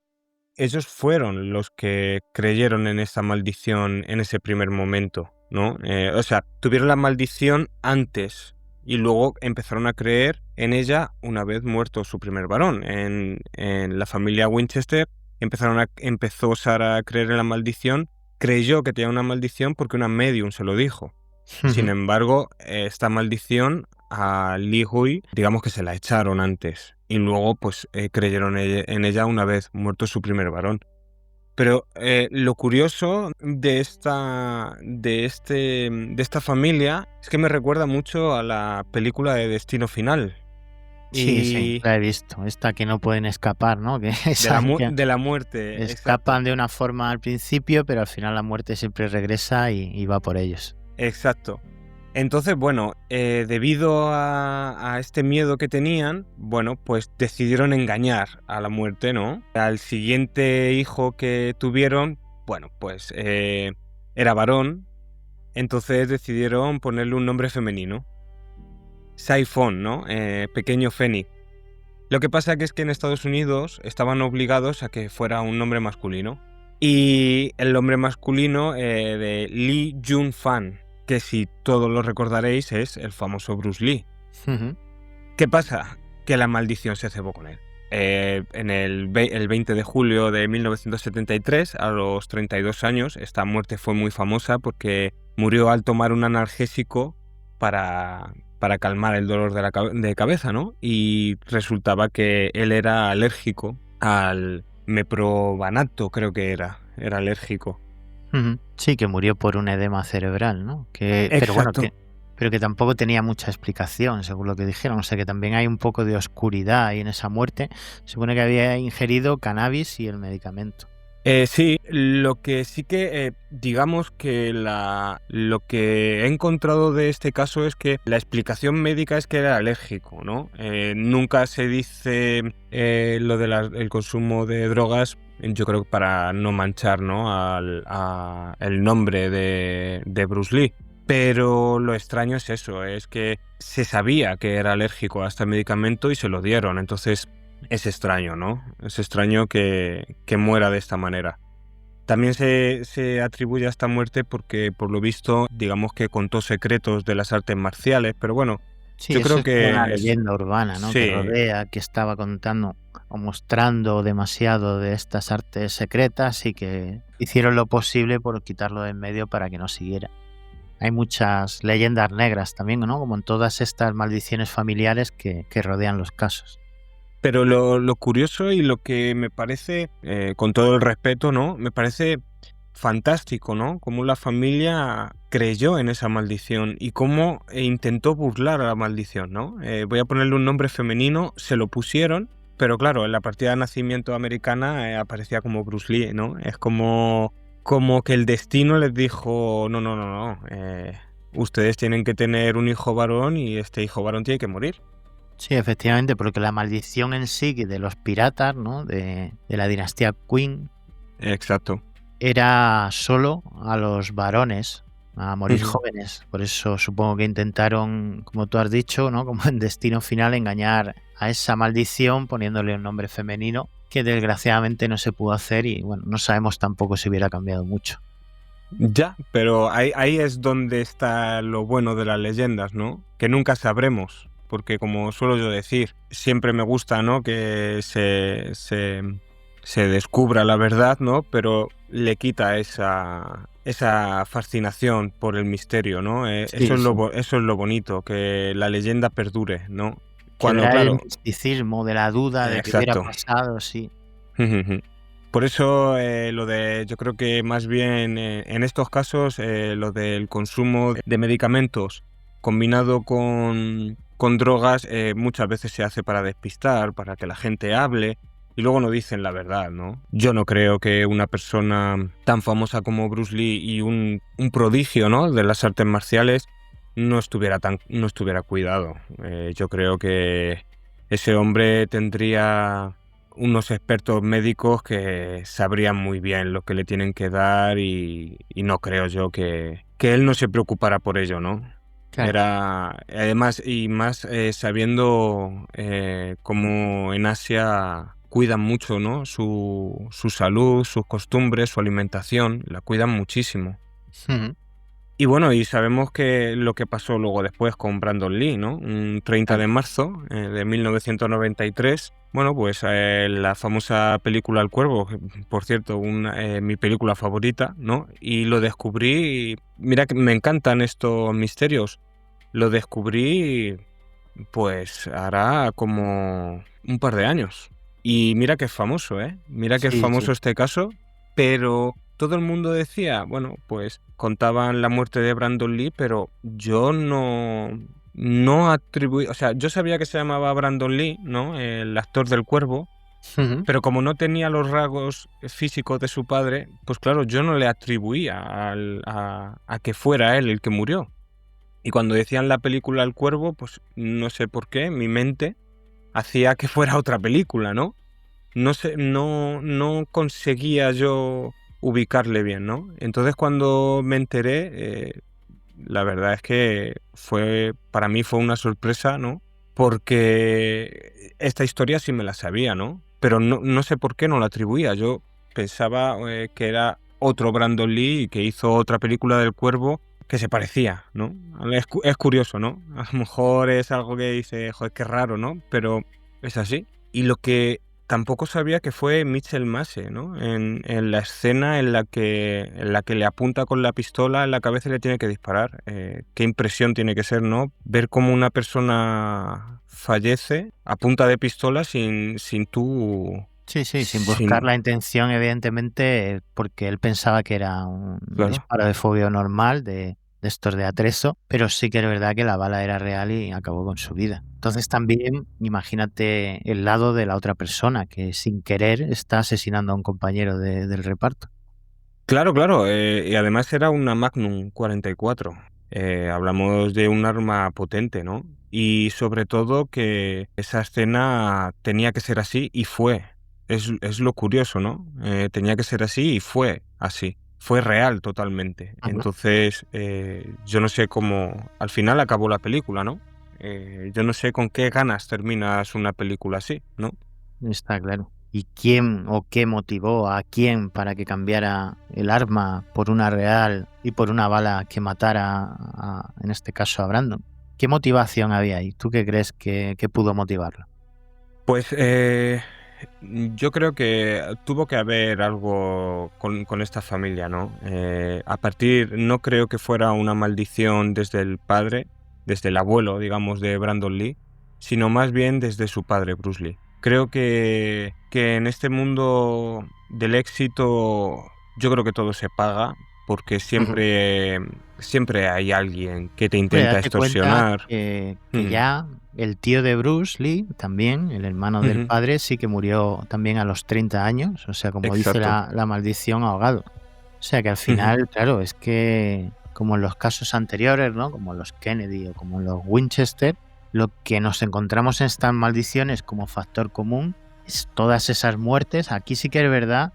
fueron los que creyeron en esa maldición en ese primer momento, ¿no? O sea, tuvieron la maldición antes y luego empezaron a creer en ella una vez muerto su primer varón. En la familia Winchester empezó Sara a creer en la maldición, creyó que tenía una maldición porque una medium se lo dijo. Sin Ujú. embargo, esta maldición a Li Hui, digamos que se la echaron antes y luego pues creyeron en ella una vez muerto su primer varón. Pero lo curioso de esta familia es que me recuerda mucho a la película de Destino Final Sí, sí, y la he visto. Esta que no pueden escapar, ¿no? Que esa que de la muerte, escapan exacto. de una forma al principio, pero al final la muerte siempre regresa y va por ellos. Exacto. Entonces, bueno, debido a este miedo que tenían, bueno, pues decidieron engañar a la muerte, ¿no? Al siguiente hijo que tuvieron, bueno, pues era varón, entonces decidieron ponerle un nombre femenino. Saifón, ¿no? Pequeño Fénix. Lo que pasa que es que en Estados Unidos estaban obligados a que fuera un nombre masculino. Y el nombre masculino de Lee Jun-fan, que si todos lo recordaréis es el famoso Bruce Lee. Ujú. ¿Qué pasa? Que la maldición se cebó con él. El 20 de julio de 1973, a los 32 años, esta muerte fue muy famosa porque murió al tomar un analgésico para calmar el dolor de cabeza, ¿no? Y resultaba que él era alérgico al meprovanato, creo que era alérgico. Ujú. Sí, que murió por un edema cerebral, ¿no? Pero bueno, Exacto. pero que tampoco tenía mucha explicación, según lo que dijeron. O sea, que también hay un poco de oscuridad ahí en esa muerte. Se supone que había ingerido cannabis y el medicamento. Sí, lo que sí que digamos que lo que he encontrado de este caso es que la explicación médica es que era alérgico, ¿no? Nunca se dice lo del consumo de drogas, yo creo que para no manchar, ¿no? El nombre de Bruce Lee. Pero lo extraño es eso, es que se sabía que era alérgico a este medicamento y se lo dieron. Entonces, es extraño, ¿no? Es extraño que muera de esta manera. También se atribuye a esta muerte porque, por lo visto, digamos que contó secretos de las artes marciales, pero bueno, Sí, yo eso creo es como una que leyenda urbana, ¿no? Que sí, rodea, que estaba contando o mostrando demasiado de estas artes secretas y que hicieron lo posible por quitarlo de en medio para que no siguiera. Hay muchas leyendas negras también, ¿no? Como en todas estas maldiciones familiares que rodean los casos. pero lo curioso y lo que me parece, con todo el respeto, ¿no? Me parece fantástico, ¿no? Cómo la familia creyó en esa maldición y cómo intentó burlar a la maldición, ¿no? Voy a ponerle un nombre femenino, se lo pusieron, pero claro, en la partida de nacimiento americana aparecía como Bruce Lee, ¿no? Es como que el destino les dijo, no, no, no, no, ustedes tienen que tener un hijo varón y este hijo varón tiene que morir. Sí, efectivamente, porque la maldición en sí de los piratas, ¿no? De la dinastía Qing, Exacto. era solo a los varones, a morir Ujú. jóvenes. Por eso supongo que intentaron, como tú has dicho, ¿no? Como en Destino Final, engañar a esa maldición poniéndole un nombre femenino que desgraciadamente no se pudo hacer y bueno, no sabemos tampoco si hubiera cambiado mucho. Ya, pero ahí es donde está lo bueno de las leyendas, ¿no? Que nunca sabremos, porque como suelo yo decir, siempre me gusta, ¿no? Que se descubra la verdad, ¿no? Pero le quita esa fascinación por el misterio, ¿no? Eso Sí, sí. eso es lo bonito, que la leyenda perdure, ¿no? Cuando, Quedará el claro, misticismo de la duda de que hubiera exacto. pasado, sí. Por eso yo creo que más bien en estos casos lo del consumo de medicamentos combinado con drogas muchas veces se hace para despistar, para que la gente hable y luego no dicen la verdad, ¿no? Yo no creo que una persona tan famosa como Bruce Lee y un prodigio, ¿no? De las artes marciales no estuviera cuidado. Yo creo que ese hombre tendría unos expertos médicos que sabrían muy bien lo que le tienen que dar y no creo yo que él no se preocupara por ello, ¿no? Claro. Era, además, y más sabiendo cómo en Asia cuidan mucho, ¿no? Su salud, sus costumbres, su alimentación, la cuidan muchísimo. Ujú. Y bueno, y sabemos que lo que pasó luego después con Brandon Lee, ¿no? Un 30 Claro. de marzo de 1993. Bueno, pues la famosa película El Cuervo, que, por cierto, mi película favorita, ¿no? Y lo descubrí, y mira que me encantan estos misterios. Lo descubrí, pues hará como un par de años. Y mira que es famoso, ¿eh? Mira que es Sí, sí. famoso este caso, pero todo el mundo decía, bueno, pues contaban la muerte de Brandon Lee, pero yo no atribuí, o sea, yo sabía que se llamaba Brandon Lee, ¿no? El actor del Cuervo, Ujú. pero como no tenía los rasgos físicos de su padre, pues claro, yo no le atribuía a que fuera él el que murió. Y cuando decían la película El Cuervo, pues no sé por qué, mi mente hacía que fuera otra película, ¿no? No sé, no conseguía yo ubicarle bien, ¿no? Entonces cuando me enteré, la verdad es que para mí fue una sorpresa, ¿no? Porque esta historia sí me la sabía, ¿no? Pero no sé por qué no la atribuía. Yo pensaba que era otro Brandon Lee y que hizo otra película del Cuervo que se parecía, ¿no? Es curioso, ¿no? A lo mejor es algo que dice, joder, qué raro, ¿no? Pero es así. Y lo que tampoco sabía que fue Mitchell Mase, ¿no? En la escena en la que le apunta con la pistola en la cabeza y le tiene que disparar. Qué impresión tiene que ser, ¿no? Ver cómo una persona fallece a punta de pistola sin tú... Sí, sí, sin buscar Sin... la intención, evidentemente, porque él pensaba que era un Claro. disparo de fuego normal, de estos de atrezo, pero sí que es verdad que la bala era real y acabó con su vida. Entonces también imagínate el lado de la otra persona que sin querer está asesinando a un compañero del reparto. Claro, claro. Y además era una Magnum 44. Hablamos de un arma potente, ¿no? Y sobre todo que esa escena tenía que ser así y fue. Es lo curioso, ¿no? Tenía que ser así y fue así. Fue real totalmente. Ujú. Entonces, yo no sé cómo... Al final acabó la película, ¿no? Yo no sé con qué ganas terminas una película así, ¿no? Está claro. ¿Y quién o qué motivó a quién para que cambiara el arma por una real y por una bala que matara, en este caso, a Brandon? ¿Qué motivación había ahí? ¿Tú qué crees que pudo motivarlo? Pues yo creo que tuvo que haber algo con esta familia, ¿no? No creo que fuera una maldición desde el padre, desde el abuelo, digamos, de Brandon Lee, sino más bien desde su padre, Bruce Lee. Creo que en este mundo del éxito, yo creo que todo se paga, porque siempre hay alguien que te Hombre, intenta date cuenta extorsionar. que Mm, ya el tío de Bruce Lee, también, el hermano del ujú, padre, sí que murió también a los 30 años, o sea, como dice exacto. la maldición, ahogado. O sea que al Ujú, final, claro, es que como en los casos anteriores, ¿no? Como los Kennedy o como los Winchester, lo que nos encontramos en estas maldiciones como factor común es todas esas muertes. Aquí sí que es verdad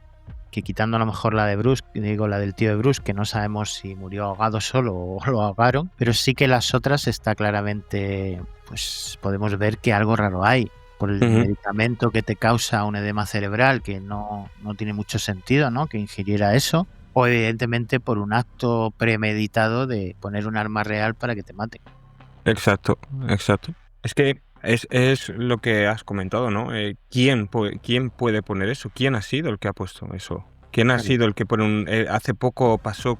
que, quitando a lo mejor la de Bruce, digo la del tío de Bruce, que no sabemos si murió ahogado solo o lo ahogaron, pero sí que las otras está claramente, pues podemos ver que algo raro hay. Por el ujú. medicamento que te causa un edema cerebral, que no tiene mucho sentido, ¿no? Que ingiriera eso. O evidentemente por un acto premeditado de poner un arma real para que te mate. Exacto, exacto. Es que es lo que has comentado, ¿no? ¿Quién puede poner eso? ¿Quién ha sido el que ha puesto eso? ¿Quién ha Claro. sido el que pone hace poco pasó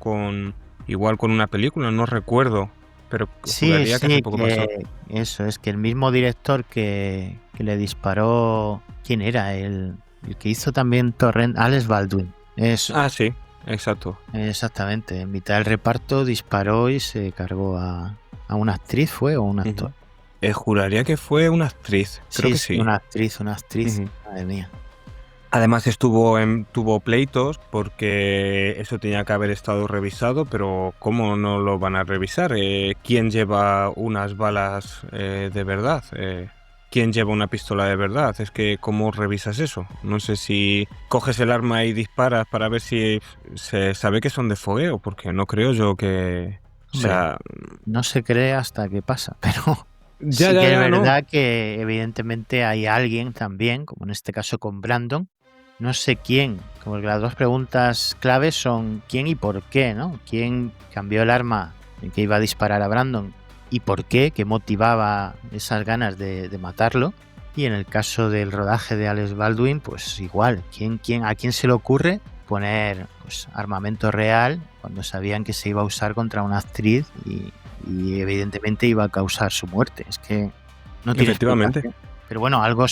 igual con una película, no recuerdo, pero Sí, juraría que hace sí, poco que pasó. eso es que el mismo director que le disparó, ¿quién era? El que hizo también Torrent, Alex Baldwin. Eso, Ah, sí, exacto. exactamente. En mitad del reparto disparó y se cargó a una actriz, ¿fue? ¿O un Ujú. actor? Juraría que fue una actriz, creo Sí, que sí, sí. una actriz, una actriz. Ujú. Madre mía. Además tuvo pleitos porque eso tenía que haber estado revisado, pero ¿cómo no lo van a revisar? ¿Quién lleva unas balas de verdad? ¿Quién lleva una pistola de verdad? Es que ¿cómo revisas eso? No sé si coges el arma y disparas para ver si se sabe que son de fogueo, porque no creo yo que... O Hombre, sea, no se cree hasta que pasa, pero ya, sí ya, que es ya, no. verdad que evidentemente hay alguien también, como en este caso con Brandon, no sé quién, como que las dos preguntas claves son quién y por qué, ¿no? ¿Quién cambió el arma en que iba a disparar a Brandon y por qué? ¿Qué motivaba esas ganas de matarlo? Y en el caso del rodaje de Alex Baldwin, pues igual, ¿a quién se le ocurre poner pues, armamento real cuando sabían que se iba a usar contra una actriz y evidentemente iba a causar su muerte? Es que no tiene Efectivamente. explicación. Pero bueno, algo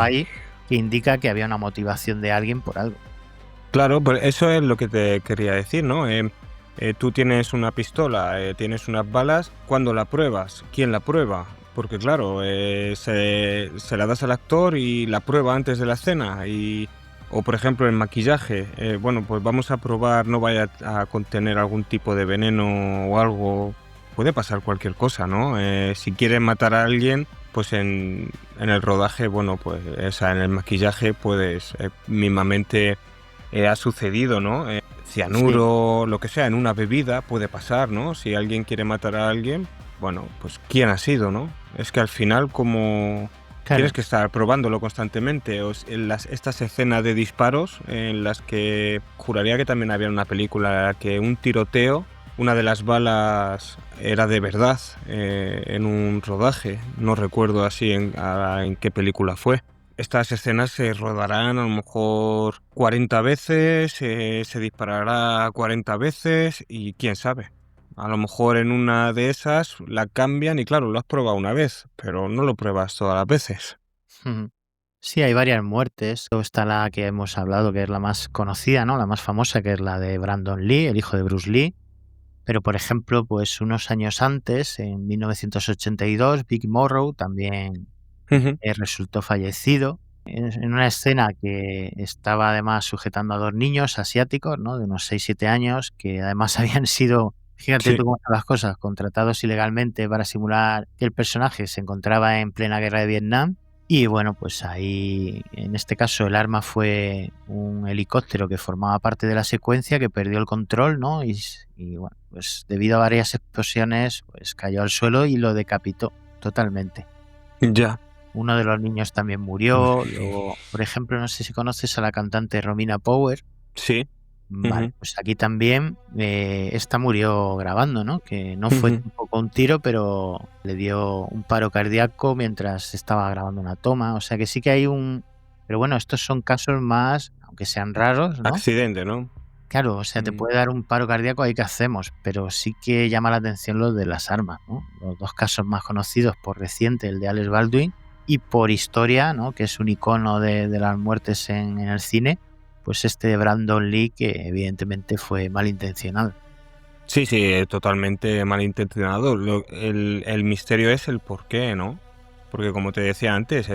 hay que indica que había una motivación de alguien por algo. Claro, pues eso es lo que te quería decir, ¿no? Tú tienes una pistola, tienes unas balas, ¿cuándo la pruebas? ¿Quién la prueba? Porque claro, se la das al actor y la prueba antes de la escena. O por ejemplo el maquillaje, bueno, pues vamos a probar, no vaya a contener algún tipo de veneno o algo. Puede pasar cualquier cosa, ¿no? Si quieres matar a alguien, pues en el rodaje, bueno, pues en el maquillaje puedes mismamente ha sucedido, ¿no? Sí, Cianuro, lo que sea, en una bebida puede pasar, ¿no? Si alguien quiere matar a alguien, bueno, pues ¿quién ha sido, no? Es que al final como tienes claro. que estar probándolo constantemente. Estas escenas de disparos en las que juraría que también había una película en la que un tiroteo, una de las balas era de verdad en un rodaje. No recuerdo así en qué película fue. Estas escenas se rodarán a lo mejor 40 veces, se disparará 40 veces y quién sabe. A lo mejor en una de esas la cambian y claro, lo has probado una vez, pero no lo pruebas todas las veces. Ujú. Sí, hay varias muertes. Luego está la que hemos hablado, que es la más conocida, ¿no? La más famosa, que es la de Brandon Lee, el hijo de Bruce Lee. Pero, por ejemplo, pues unos años antes, en 1982, Vic Morrow también Ujú. resultó fallecido en una escena que estaba además sujetando a dos niños asiáticos, ¿no? De unos 6 7 años, que además habían sido, fíjate Sí, tú cómo están las cosas, contratados ilegalmente para simular que el personaje se encontraba en plena guerra de Vietnam. Y bueno, pues ahí, en este caso, el arma fue un helicóptero que formaba parte de la secuencia que perdió el control, ¿no? Y bueno, pues debido a varias explosiones, pues cayó al suelo y lo decapitó totalmente. ya. uno de los niños también murió. Luego, por ejemplo, no sé si conoces a la cantante Romina Power. Sí. Vale, pues aquí también esta murió grabando, ¿no? Que no fue Ujú. tampoco un tiro, pero le dio un paro cardíaco mientras estaba grabando una toma. O sea que sí que hay un... Pero bueno, estos son casos más, aunque sean raros, ¿no? Accidente, ¿no? Claro, o sea, te puede dar un paro cardíaco, ahí que hacemos, pero sí que llama la atención lo de las armas, ¿no? Los dos casos más conocidos por reciente, el de Alex Baldwin, y por historia, ¿no? Que es un icono de las muertes en el cine, pues este de Brandon Lee, que evidentemente fue malintencionado. Sí, totalmente malintencionado. El misterio es el por qué, ¿no? Porque como te decía antes,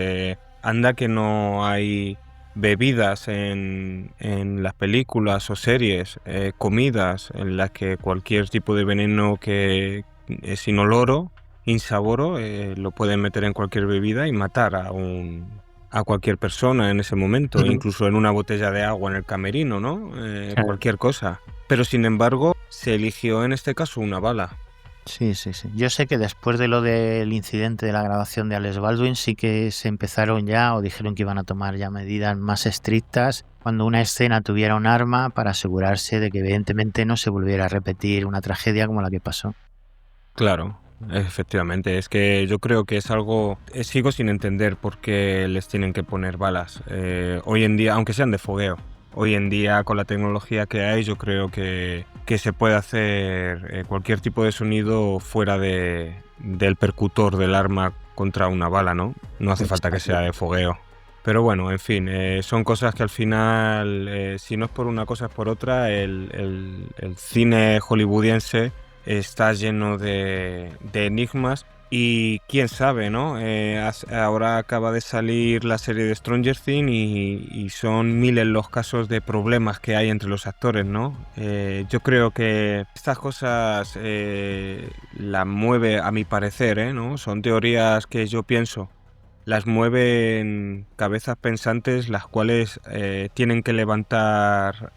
anda que no hay bebidas en las películas o series, comidas en las que cualquier tipo de veneno que es inoloro, insaboro, lo pueden meter en cualquier bebida y matar a cualquier persona en ese momento, incluso en una botella de agua en el camerino, ¿no? Claro. Cualquier cosa. Pero sin embargo, se eligió en este caso una bala. Sí, sí, sí. Yo sé que después de lo del incidente de la grabación de Alex Baldwin sí que se empezaron ya o dijeron que iban a tomar ya medidas más estrictas cuando una escena tuviera un arma para asegurarse de que evidentemente no se volviera a repetir una tragedia como la que pasó. Claro, efectivamente. Es que yo creo que es algo... sigo sin entender por qué les tienen que poner balas. Hoy en día, aunque sean de fogueo, hoy en día con la tecnología que hay, yo creo que se puede hacer cualquier tipo de sonido fuera del percutor del arma contra una bala, ¿no? No hace falta que sea de fogueo. Pero bueno, en fin, son cosas que al final, si no es por una cosa es por otra, el cine hollywoodiense está lleno de enigmas y quién sabe, ¿no? Ahora acaba de salir la serie de Stranger Things y son miles los casos de problemas que hay entre los actores, ¿no? Yo creo que estas cosas las mueve, a mi parecer, ¿no? Son teorías que yo pienso las mueven cabezas pensantes, las cuales tienen que levantar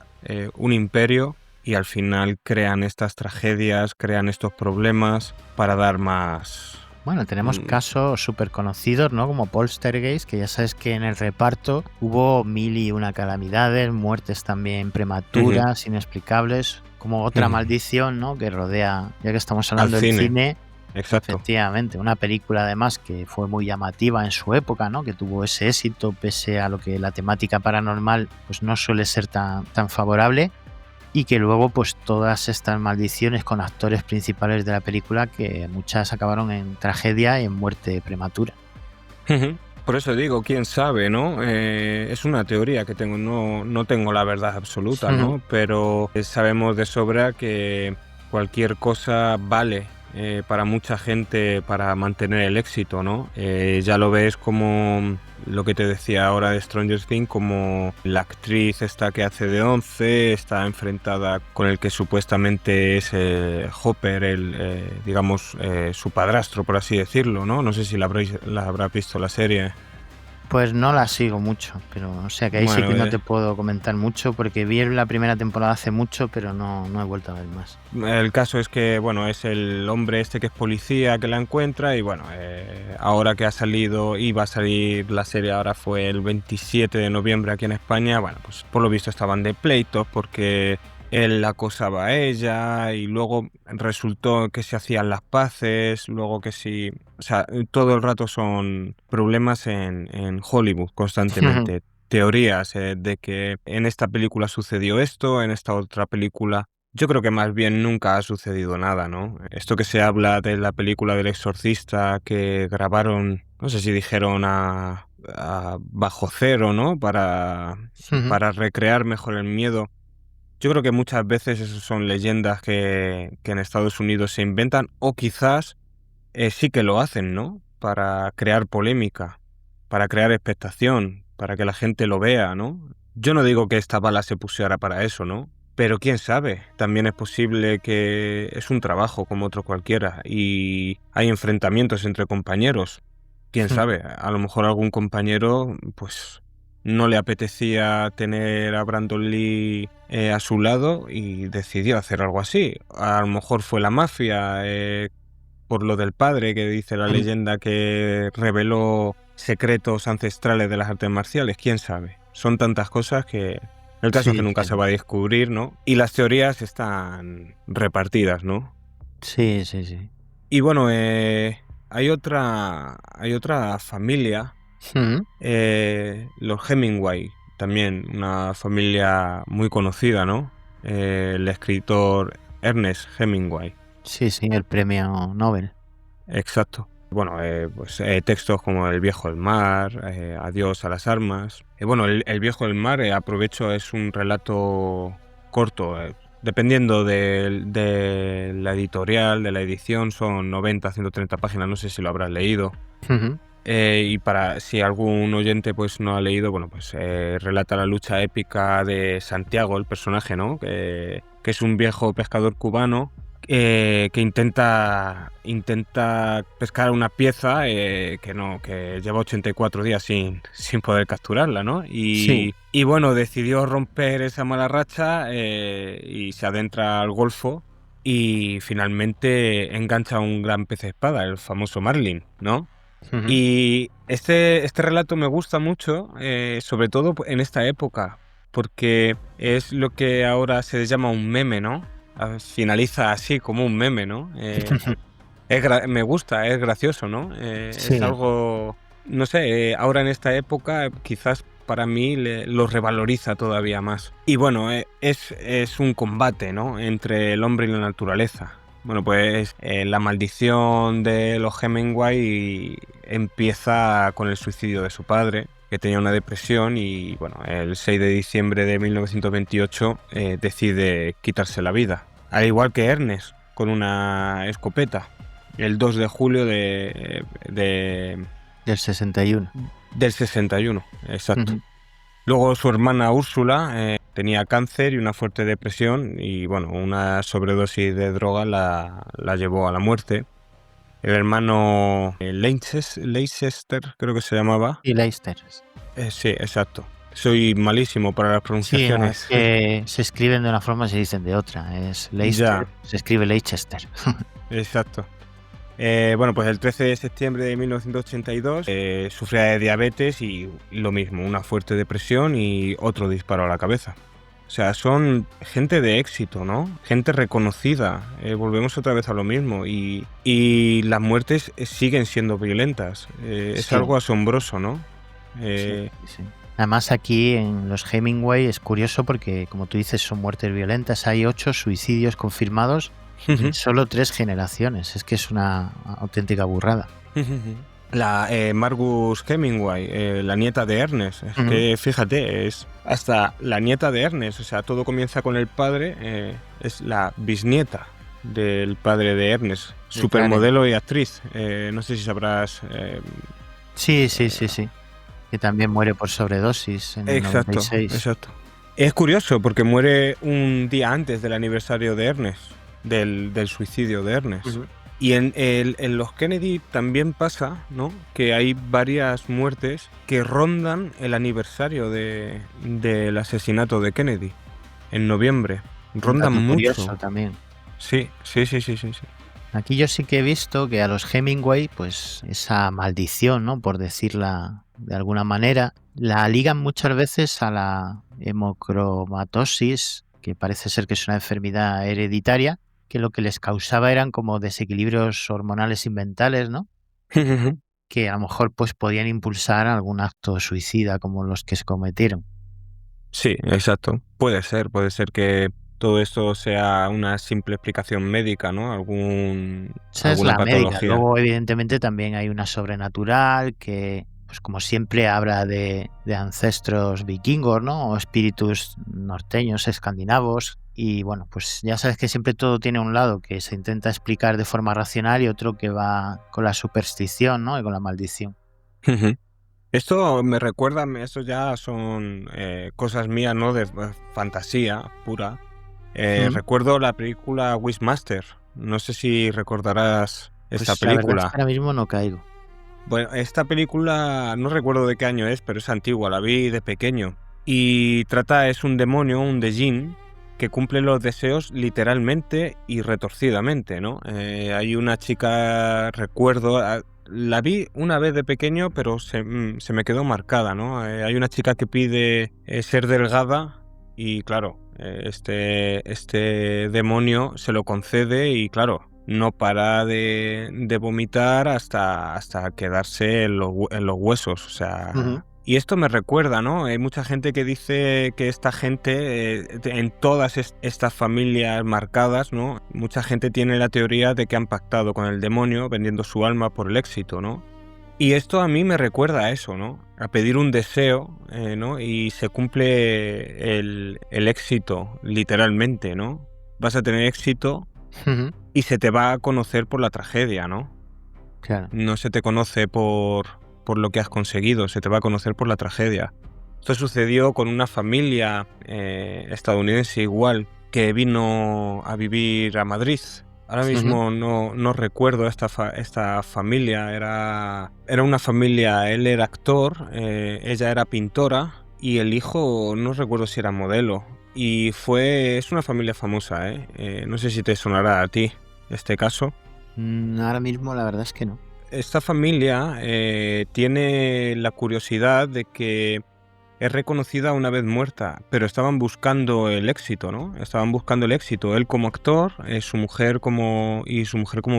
un imperio y al final crean estas tragedias, crean estos problemas para dar más... Bueno, tenemos casos súper conocidos, ¿no? Como Poltergeist, que ya sabes que en el reparto hubo 1001 calamidades, muertes también prematuras, inexplicables, como otra maldición, ¿no? Que rodea, ya que estamos hablando del cine. Exacto. Efectivamente, una película además que fue muy llamativa en su época, ¿no? Que tuvo ese éxito pese a lo que la temática paranormal pues no suele ser tan favorable y que luego pues todas estas maldiciones con actores principales de la película que muchas acabaron en tragedia y en muerte prematura. Por eso digo, quién sabe, ¿no? Es una teoría que tengo, no tengo la verdad absoluta, ¿no? Pero sabemos de sobra que cualquier cosa vale para mucha gente para mantener el éxito, ¿no? Ya lo ves como lo que te decía ahora de Stranger Things, como la actriz esta que hace de 11 está enfrentada con el que supuestamente es Hopper, digamos, su padrastro, por así decirlo, ¿no? No sé si la habrá visto la serie. Pues no la sigo mucho, pero o sea que ahí sí que no te puedo comentar mucho porque vi la primera temporada hace mucho, pero no he vuelto a ver más. El caso es que, bueno, es el hombre este que es policía que la encuentra y bueno, ahora que ha salido, iba a salir la serie, ahora fue el 27 de noviembre aquí en España, bueno, pues por lo visto estaban de pleitos porque él la acosaba a ella y luego resultó que se hacían las paces, luego que sí... O sea, todo el rato son problemas en Hollywood constantemente. Teorías de que en esta película sucedió esto, en esta otra película... Yo creo que más bien nunca ha sucedido nada, ¿no? Esto que se habla de la película del Exorcista que grabaron, no sé si dijeron a bajo cero, ¿no? Para recrear mejor el miedo. Yo creo que muchas veces esas son leyendas que en Estados Unidos se inventan o quizás sí que lo hacen, ¿no? Para crear polémica, para crear expectación, para que la gente lo vea, ¿no? Yo no digo que esta bala se pusiera para eso, ¿no? Pero quién sabe, también es posible que es un trabajo como otro cualquiera y hay enfrentamientos entre compañeros. Quién sabe, a lo mejor algún compañero, pues no le apetecía tener a Brandon Lee a su lado y decidió hacer algo así. A lo mejor fue la mafia, por lo del padre, que dice la leyenda que reveló secretos ancestrales de las artes marciales, quién sabe. Son tantas cosas que el caso es que nunca se va a descubrir, ¿no? Y las teorías están repartidas, ¿no? Sí. Y bueno, hay otra familia, los Hemingway, también una familia muy conocida, ¿no? El escritor Ernest Hemingway. Sí, el premio Nobel. Exacto. Bueno, textos como El viejo del mar, Adiós a las armas. Bueno, el viejo del mar, aprovecho, es un relato corto. Dependiendo de la editorial, de la edición, son 90, 130 páginas, no sé si lo habrás leído. Y para si algún oyente pues no ha leído, bueno, pues relata la lucha épica de Santiago, el personaje, ¿no? Que es un viejo pescador cubano que intenta pescar una pieza que lleva 84 días sin poder capturarla, ¿no? Y bueno, decidió romper esa mala racha y se adentra al Golfo y finalmente engancha a un gran pez espada, el famoso marlin, ¿no? Y este relato me gusta mucho, sobre todo en esta época, porque es lo que ahora se llama un meme, ¿no? Finaliza así, como un meme, ¿no? Me gusta, es gracioso, ¿no? Es algo, no sé, ahora en esta época quizás para mí lo revaloriza todavía más. Y bueno, es un combate, ¿no? Entre el hombre y la naturaleza. Bueno, pues la maldición de los Hemingway empieza con el suicidio de su padre, que tenía una depresión y, bueno, el 6 de diciembre de 1928 decide quitarse la vida. Al igual que Ernest, con una escopeta, el 2 de julio del 61. Del 61, exacto. Luego su hermana Úrsula tenía cáncer y una fuerte depresión y, bueno, una sobredosis de droga la llevó a la muerte. El hermano Leicester, creo que se llamaba. Y Leicester. Sí, exacto. Soy malísimo para las pronunciaciones. Sí, es que se escriben de una forma y se dicen de otra. Es Leicester, se escribe Leicester. Exacto. Bueno, pues el 13 de septiembre de 1982 sufría de diabetes y lo mismo, una fuerte depresión y otro disparo a la cabeza. O sea, son gente de éxito, ¿no? Gente reconocida. Volvemos otra vez a lo mismo. Y las muertes siguen siendo violentas. Es algo asombroso, ¿no? Sí. Además, aquí en los Hemingway es curioso porque, como tú dices, son muertes violentas. Hay 8 suicidios confirmados en solo 3 generaciones. Es que es una auténtica burrada. La Margus Hemingway, la nieta de Ernest, es que fíjate, es hasta la nieta de Ernest, o sea, todo comienza con el padre, es la bisnieta del padre de Ernest, supermodelo y actriz, no sé si sabrás... Sí, que también muere por sobredosis en el 96. Exacto. Es curioso porque muere un día antes del aniversario de Ernest, del suicidio de Ernest. Y en los Kennedy también pasa, ¿no? Que hay varias muertes que rondan el aniversario del asesinato de Kennedy en noviembre. Rondan mucho. Curioso también. Sí. Aquí yo sí que he visto que a los Hemingway, pues esa maldición, ¿no? Por decirla de alguna manera, la ligan muchas veces a la hemocromatosis, que parece ser que es una enfermedad hereditaria, que lo que les causaba eran como desequilibrios hormonales y mentales, ¿no? Que a lo mejor pues podían impulsar algún acto suicida como los que se cometieron. Sí, exacto. Puede ser que todo esto sea una simple explicación médica, ¿no? Alguna la patología. Médica. Luego, evidentemente, también hay una sobrenatural que, pues como siempre, habla de ancestros vikingos, ¿no? O espíritus norteños, escandinavos. Y bueno, pues ya sabes que siempre todo tiene un lado que se intenta explicar de forma racional y otro que va con la superstición, ¿no? Y con la maldición. Esto me recuerda, eso ya son cosas mías, ¿no? De fantasía pura. Recuerdo la película Wishmaster. No sé si recordarás esta película. La verdad es que ahora mismo no caigo. Bueno, esta película no recuerdo de qué año es, pero es antigua, la vi de pequeño. Y es un demonio, un Djinn, que cumple los deseos literalmente y retorcidamente, ¿no? Hay una chica, recuerdo, la vi una vez de pequeño, pero se me quedó marcada, ¿no? Hay una chica que pide ser delgada y, claro, este demonio se lo concede y, claro, no para de vomitar hasta quedarse en los huesos, o sea... Ujú. Y esto me recuerda, ¿no? Hay mucha gente que dice que esta gente, en todas estas familias marcadas, ¿no? Mucha gente tiene la teoría de que han pactado con el demonio vendiendo su alma por el éxito, ¿no? Y esto a mí me recuerda a eso, ¿no? A pedir un deseo, ¿no? Y se cumple el éxito, literalmente, ¿no? Vas a tener éxito Ujú. y se te va a conocer por la tragedia, ¿no? Claro. No se te conoce por lo que has conseguido, se te va a conocer por la tragedia. Esto sucedió con una familia estadounidense igual que vino a vivir a Madrid. Ahora Ujú. mismo no recuerdo esta familia, era una familia, él era actor, ella era pintora y el hijo no recuerdo si era modelo. Y es una familia famosa, no sé si te sonará a ti este caso. Ahora mismo la verdad es que no. Esta familia tiene la curiosidad de que es reconocida una vez muerta, pero estaban buscando el éxito, ¿no? Estaban buscando el éxito. Él como actor, su mujer como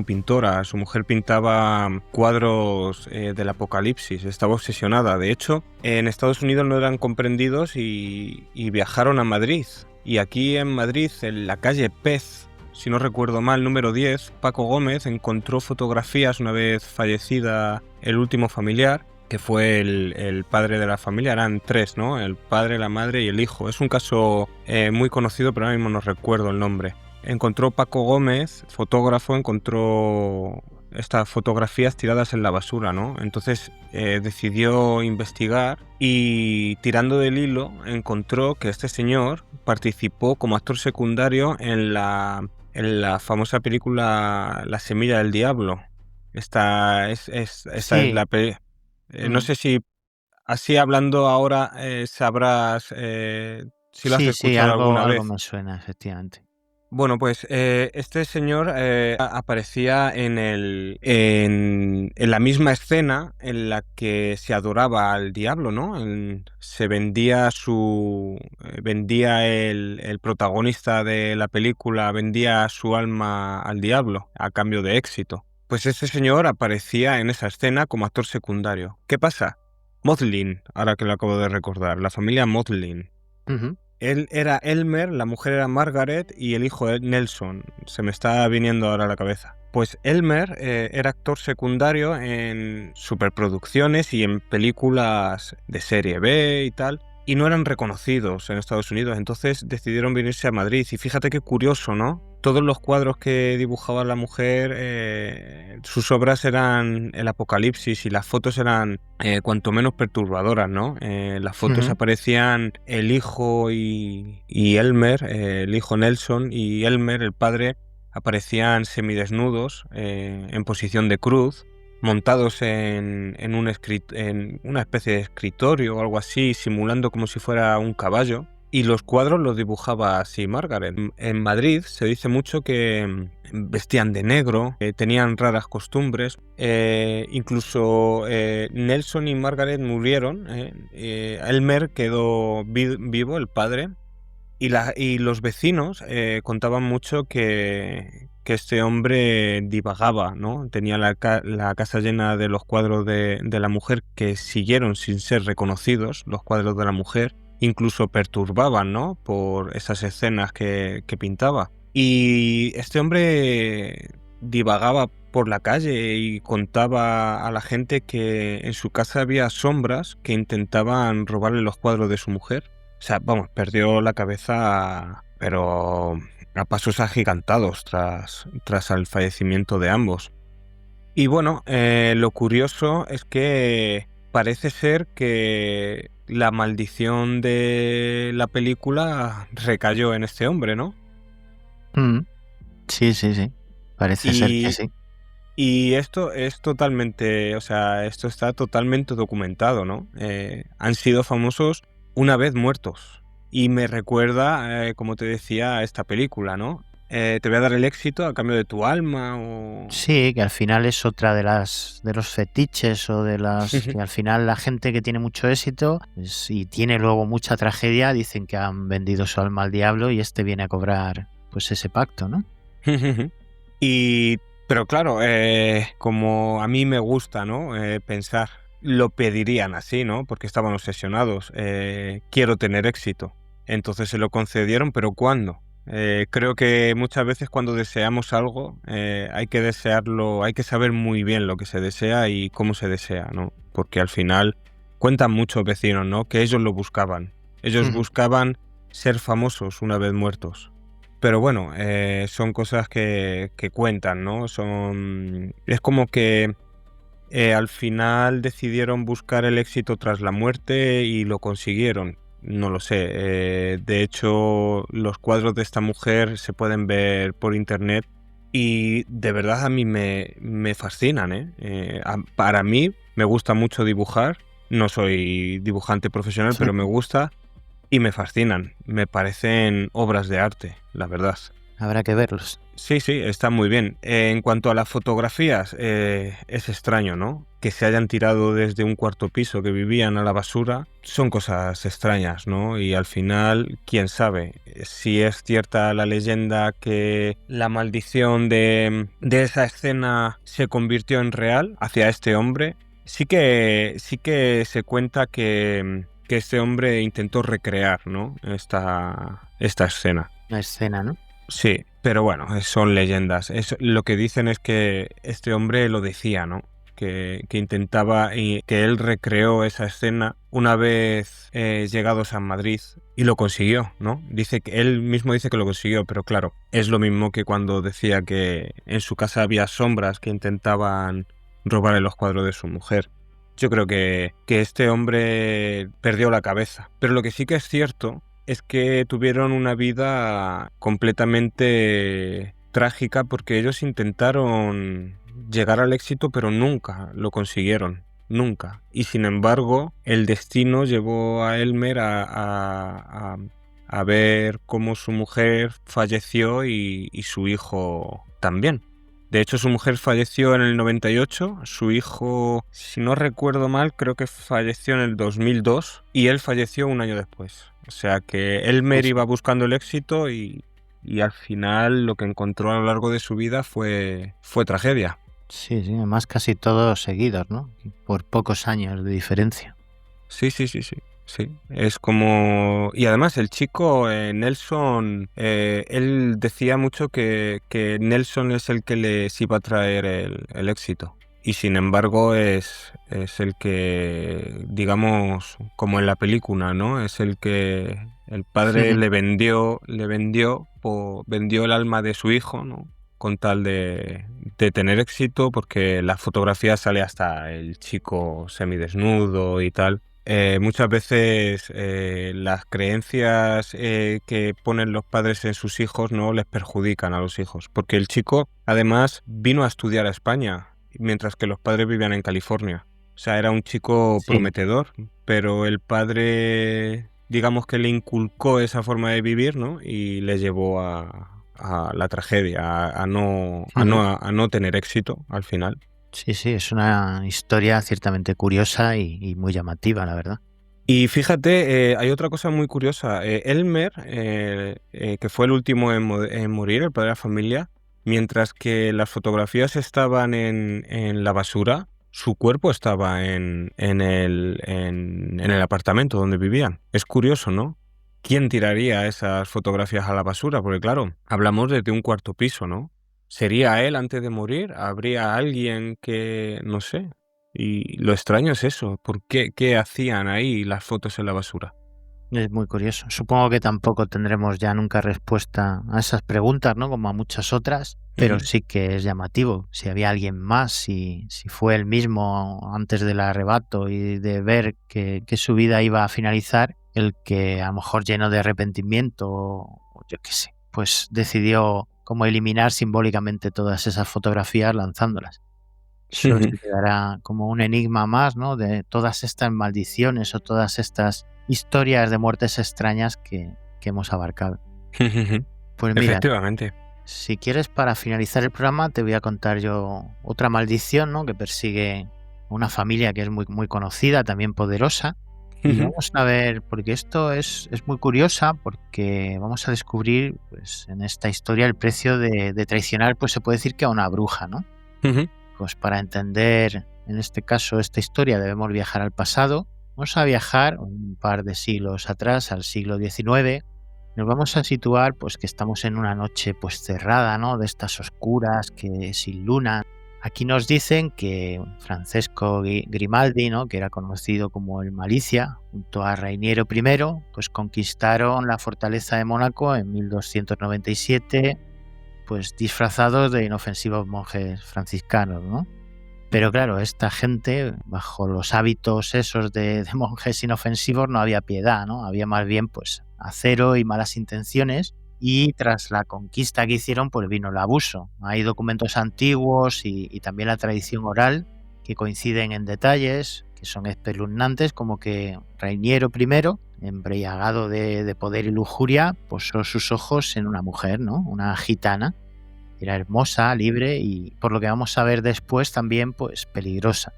pintora. Su mujer pintaba cuadros del apocalipsis, estaba obsesionada. De hecho, en Estados Unidos no eran comprendidos y viajaron a Madrid. Y aquí en Madrid, en la calle Pez, si no recuerdo mal, número 10, Paco Gómez encontró fotografías una vez fallecida el último familiar, que fue el padre de la familia. Eran 3, ¿no? El padre, la madre y el hijo. Es un caso muy conocido, pero ahora mismo no recuerdo el nombre. Encontró Paco Gómez, fotógrafo, encontró estas fotografías tiradas en la basura, ¿no? Entonces decidió investigar y, tirando del hilo, encontró que este señor participó como actor secundario en la famosa película La semilla del diablo. Esta es Sí. la película. No Mm. sé si así hablando ahora sabrás si lo has Sí, escuchado alguna algo vez. me suena, efectivamente. Bueno, pues este señor aparecía en la misma escena en la que se adoraba al diablo, ¿no? Se vendía vendía el protagonista de la película, vendía su alma al diablo a cambio de éxito. Pues este señor aparecía en esa escena como actor secundario. ¿Qué pasa? Motlin, ahora que lo acabo de recordar, la familia Motlin. Ujú. Él era Elmer, la mujer era Margaret y el hijo era Nelson. Se me está viniendo ahora a la cabeza. Pues Elmer era actor secundario en superproducciones y en películas de serie B y tal, y no eran reconocidos en Estados Unidos, entonces decidieron venirse a Madrid. Y fíjate qué curioso, ¿no? Todos los cuadros que dibujaba la mujer, sus obras eran el apocalipsis y las fotos eran cuanto menos perturbadoras, ¿no? Las fotos Ujú. aparecían el hijo y Elmer, el hijo Nelson y Elmer, el padre, aparecían semidesnudos en posición de cruz, montados en una especie de escritorio o algo así, simulando como si fuera un caballo. Y los cuadros los dibujaba así Margaret. En Madrid se dice mucho que vestían de negro, tenían raras costumbres. Incluso Nelson y Margaret murieron. Elmer quedó vivo, el padre. Y los vecinos contaban mucho que este hombre divagaba, ¿no? Tenía la casa llena de los cuadros de la mujer, que siguieron sin ser reconocidos, los cuadros de la mujer. Incluso perturbaban, ¿no? Por esas escenas que pintaba. Y este hombre divagaba por la calle y contaba a la gente que en su casa había sombras que intentaban robarle los cuadros de su mujer. O sea, vamos, perdió la cabeza, pero a pasos agigantados tras el fallecimiento de ambos. Y bueno, lo curioso es que parece ser que la maldición de la película recayó en este hombre, ¿no? Mm. Sí. Parece ser que Y, sí. y esto es totalmente, o sea, esto está totalmente documentado, ¿no? Han sido famosos una vez muertos. Y me recuerda, como te decía, a esta película, ¿no? te voy a dar el éxito a cambio de tu alma o... Sí, que al final es otra de los fetiches o de las que al final la gente que tiene mucho éxito y tiene luego mucha tragedia dicen que han vendido su alma al diablo y este viene a cobrar pues ese pacto, ¿no? Pero claro, como a mí me gusta, ¿no? Pensar, lo pedirían así, ¿no? Porque estaban obsesionados. Quiero tener éxito. Entonces se lo concedieron, pero ¿cuándo? Creo que muchas veces cuando deseamos algo hay que desearlo, hay que saber muy bien lo que se desea y cómo se desea, ¿no? Porque al final cuentan muchos vecinos, ¿no? Que ellos lo buscaban. Ellos buscaban ser famosos una vez muertos. Pero bueno, son cosas que cuentan, ¿no? Es como que al final decidieron buscar el éxito tras la muerte y lo consiguieron. No lo sé. De hecho, los cuadros de esta mujer se pueden ver por internet y de verdad a mí me fascinan, ¿eh? Para mí me gusta mucho dibujar. No soy dibujante profesional, pero me gusta y me fascinan. Me parecen obras de arte, la verdad. Habrá que verlos. Sí, está muy bien. En cuanto a las fotografías, es extraño, ¿no? Que se hayan tirado desde un cuarto piso que vivían a la basura. Son cosas extrañas, ¿no? Y al final, quién sabe si es cierta la leyenda que la maldición de esa escena se convirtió en real hacia este hombre. Sí que se cuenta que este hombre intentó recrear, ¿no? Esta escena. La escena, ¿no? Sí, pero bueno, son leyendas. Lo que dicen es que este hombre lo decía, ¿no? Que intentaba y que él recreó esa escena una vez llegados a Madrid y lo consiguió, ¿no? Dice que él mismo dice que lo consiguió, pero claro, es lo mismo que cuando decía que en su casa había sombras que intentaban robarle los cuadros de su mujer. Yo creo que este hombre perdió la cabeza. Pero lo que sí que es cierto es que tuvieron una vida completamente trágica porque ellos intentaron llegar al éxito, pero nunca lo consiguieron. Nunca. Y sin embargo, el destino llevó a Elmer a ver cómo su mujer falleció y su hijo también. De hecho, su mujer falleció en el 98, su hijo, si no recuerdo mal, creo que falleció en el 2002 y él falleció un año después. O sea que Elmer iba buscando el éxito y al final lo que encontró a lo largo de su vida fue tragedia. Sí, además casi todos seguidos, ¿no? Por pocos años de diferencia. Sí. Sí, es como... Y además el chico, Nelson, él decía mucho que Nelson es el que les iba a traer el éxito. Y sin embargo es el que, digamos, como en la película, ¿no? Es el que el padre le vendió el alma de su hijo, ¿no? Con tal de tener éxito, porque la fotografía sale hasta el chico semidesnudo y tal. Muchas veces las creencias que ponen los padres en sus hijos no les perjudican a los hijos, porque el chico además vino a estudiar a España, mientras que los padres vivían en California. O sea, era un chico prometedor, pero el padre, digamos que le inculcó esa forma de vivir, ¿no? Y le llevó a la tragedia, a no tener éxito al final. Sí, es una historia ciertamente curiosa y muy llamativa, la verdad. Y fíjate, hay otra cosa muy curiosa. Elmer, que fue el último en morir, el padre de la familia, mientras que las fotografías estaban en la basura, su cuerpo estaba en el apartamento donde vivían. Es curioso, ¿no? ¿Quién tiraría esas fotografías a la basura? Porque claro, hablamos de un cuarto piso, ¿no? ¿Sería él antes de morir? ¿Habría alguien que, no sé? Y lo extraño es eso. ¿Por qué? ¿Qué hacían ahí las fotos en la basura? Es muy curioso. Supongo que tampoco tendremos ya nunca respuesta a esas preguntas, ¿no? Como a muchas otras, pero sí que es llamativo. Si había alguien más, si fue él mismo antes del arrebato y de ver que su vida iba a finalizar, el que a lo mejor lleno de arrepentimiento o yo qué sé, pues decidió como eliminar simbólicamente todas esas fotografías lanzándolas. Eso se quedará como un enigma más, ¿no? De todas estas maldiciones o todas estas historias de muertes extrañas que hemos abarcado. Pues mira, efectivamente. Si quieres, para finalizar el programa, te voy a contar yo otra maldición, ¿no? Que persigue a una familia que es muy, muy conocida, también poderosa. Y Ujú, vamos a ver, porque esto es muy curiosa, porque vamos a descubrir, pues, en esta historia el precio de traicionar, pues se puede decir que a una bruja, ¿no? ujú, Pues para entender, en este caso, esta historia, debemos viajar al pasado. Vamos a viajar un par de siglos atrás, al siglo XIX. Nos vamos a situar, pues, que estamos en una noche, pues, cerrada, ¿no? De estas oscuras, que sin luna. Aquí nos dicen que Francesco Grimaldi, ¿no? Que era conocido como el Malicia, junto a Reiniero I, pues conquistaron la fortaleza de Mónaco en 1297, pues disfrazados de inofensivos monjes franciscanos, ¿no? Pero claro, esta gente, bajo los hábitos esos de monjes inofensivos, no había piedad, ¿no? Había más bien, pues, acero y malas intenciones. Y tras la conquista que hicieron, pues vino el abuso. Hay documentos antiguos y también la tradición oral que coinciden en detalles que son espeluznantes, como que Reiniero I, embriagado de poder y lujuria, posó sus ojos en una mujer, ¿no? Una gitana. Era hermosa, libre y, por lo que vamos a ver después, también pues peligrosa.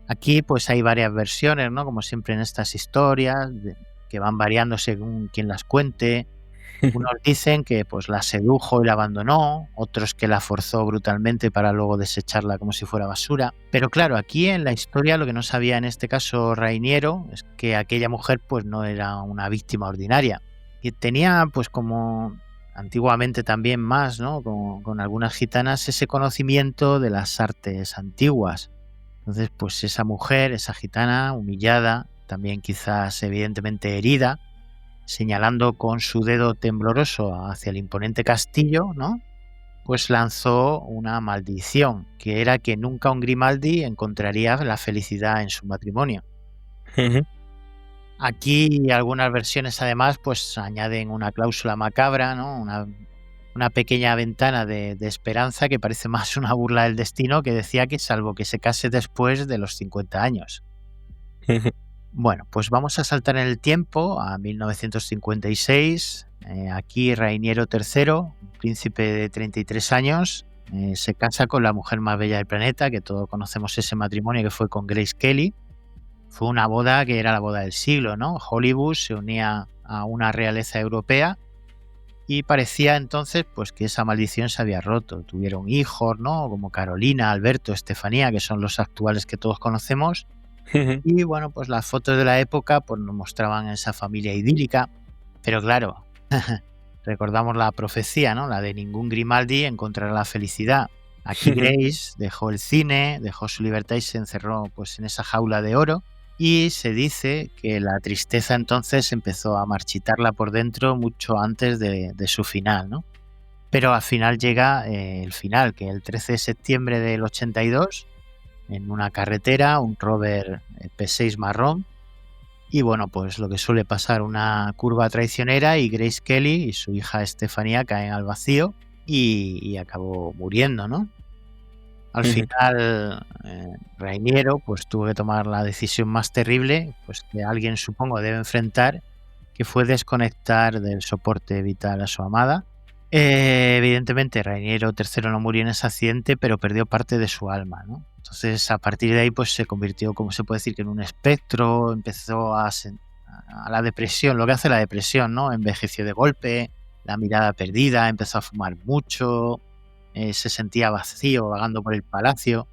Aquí pues hay varias versiones, ¿no? Como siempre en estas historias, que van variando según quien las cuente. Unos dicen que pues la sedujo y la abandonó, otros que la forzó brutalmente para luego desecharla como si fuera basura. Pero claro, aquí en la historia lo que no sabía en este caso Rainiero es que aquella mujer pues no era una víctima ordinaria, que tenía pues como antiguamente también más, ¿no? Con algunas gitanas ese conocimiento de las artes antiguas. Entonces pues esa mujer, esa gitana humillada, también quizás evidentemente herida, señalando con su dedo tembloroso hacia el imponente castillo, ¿no? Pues lanzó una maldición, que era que nunca un Grimaldi encontraría la felicidad en su matrimonio. ujú. Aquí algunas versiones además pues añaden una cláusula macabra, ¿no? Una pequeña ventana de esperanza que parece más una burla del destino, que decía que salvo que se case después de los 50 años. Bueno, pues vamos a saltar en el tiempo a 1956. Aquí Rainiero III, un príncipe de 33 años, se casa con la mujer más bella del planeta, que todos conocemos ese matrimonio que fue con Grace Kelly. Fue una boda que era la boda del siglo, ¿no? Hollywood se unía a una realeza europea y parecía entonces pues que esa maldición se había roto. Tuvieron hijos, ¿no? Como Carolina, Alberto, Estefanía, que son los actuales que todos conocemos. Y bueno, pues las fotos de la época pues nos mostraban esa familia idílica, pero claro, recordamos la profecía, ¿no? La de ningún Grimaldi encontrará la felicidad. Aquí Grace dejó el cine, dejó su libertad y se encerró pues en esa jaula de oro. Y se dice que la tristeza entonces empezó a marchitarla por dentro mucho antes de su final, ¿no? Pero al final llega el final, que el 13 de septiembre del 82, en una carretera, un Rover P6 marrón. Y bueno, pues lo que suele pasar, una curva traicionera y Grace Kelly y su hija Estefanía caen al vacío y acabó muriendo, ¿no? Al final, Rainiero pues tuvo que tomar la decisión más terrible, pues que alguien supongo debe enfrentar, que fue desconectar del soporte vital a su amada. Evidentemente, Rainiero III no murió en ese accidente, pero perdió parte de su alma, ¿no? Entonces, a partir de ahí, pues se convirtió, como se puede decir, que en un espectro, empezó a la depresión, lo que hace la depresión, ¿no? Envejeció de golpe, la mirada perdida, empezó a fumar mucho, se sentía vacío vagando por el palacio.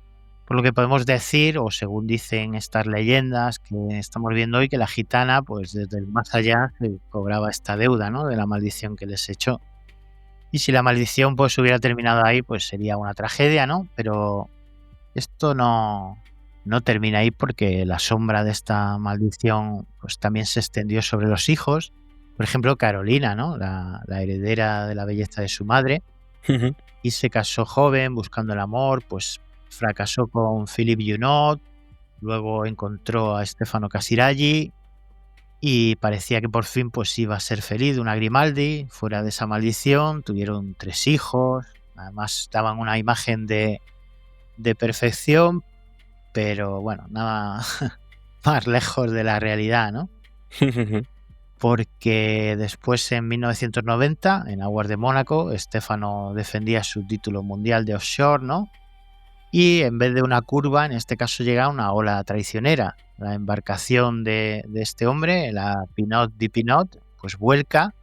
Por lo que podemos decir, o según dicen estas leyendas que estamos viendo hoy, que la gitana, pues desde el más allá, se cobraba esta deuda, ¿no? De la maldición que les echó. Y si la maldición pues hubiera terminado ahí, pues sería una tragedia, ¿no? Pero esto no termina ahí, porque la sombra de esta maldición pues también se extendió sobre los hijos. Por ejemplo, Carolina, ¿no? La heredera de la belleza de su madre, y se casó joven buscando el amor, pues fracasó con Philippe Junot, luego encontró a Stefano Casiraghi y parecía que por fin pues iba a ser feliz, una Grimaldi, fuera de esa maldición. Tuvieron 3 hijos, además daban una imagen de perfección, pero bueno, nada más lejos de la realidad, ¿no? porque después en 1990, en Aguas de Mónaco, Stefano defendía su título mundial de offshore, ¿no? Y en vez de una curva, en este caso llega una ola traicionera. La embarcación de este hombre, la Pinot di Pinot, pues vuelca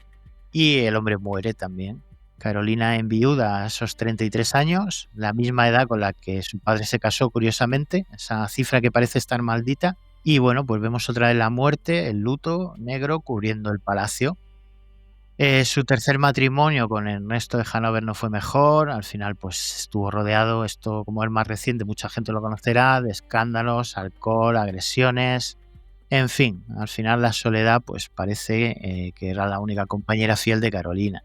y el hombre muere también. Carolina enviuda a esos 33 años, la misma edad con la que su padre se casó, curiosamente, esa cifra que parece estar maldita. Y bueno, pues vemos otra vez la muerte, el luto negro cubriendo el palacio. Su tercer matrimonio con Ernesto de Hannover no fue mejor, al final pues estuvo rodeado, esto como es más reciente, mucha gente lo conocerá, de escándalos, alcohol, agresiones, en fin, al final la soledad pues parece que era la única compañera fiel de Carolina.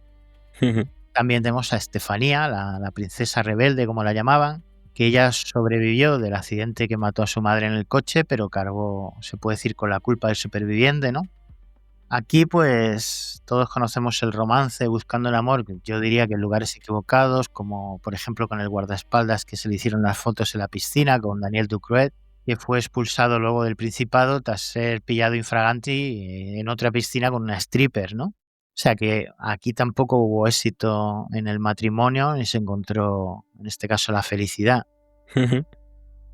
También tenemos a Estefanía, la princesa rebelde como la llamaban, que ella sobrevivió del accidente que mató a su madre en el coche, pero cargó, se puede decir, con la culpa del superviviente, ¿no? Aquí, pues, todos conocemos el romance Buscando el amor, que yo diría que en lugares equivocados, como por ejemplo con el guardaespaldas que se le hicieron las fotos en la piscina con Daniel Ducruet, que fue expulsado luego del Principado tras ser pillado infraganti en otra piscina con una stripper, ¿no? O sea que aquí tampoco hubo éxito en el matrimonio ni se encontró, en este caso, la felicidad.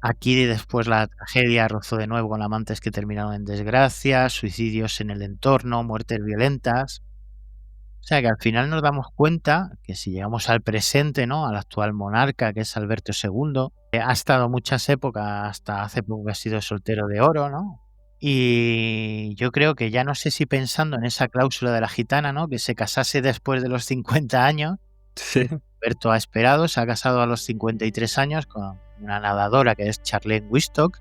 Aquí después la tragedia rozó de nuevo con amantes que terminaron en desgracia, suicidios en el entorno, muertes violentas. O sea que al final nos damos cuenta que si llegamos al presente, ¿no? Al actual monarca, que es Alberto II, ha estado muchas épocas, hasta hace poco que ha sido soltero de oro, ¿no? Y yo creo que ya no sé si pensando en esa cláusula de la gitana, ¿no? Que se casase después de los 50 años, Sí. Alberto ha esperado, se ha casado a los 53 años con una nadadora que es Charlene Wistock.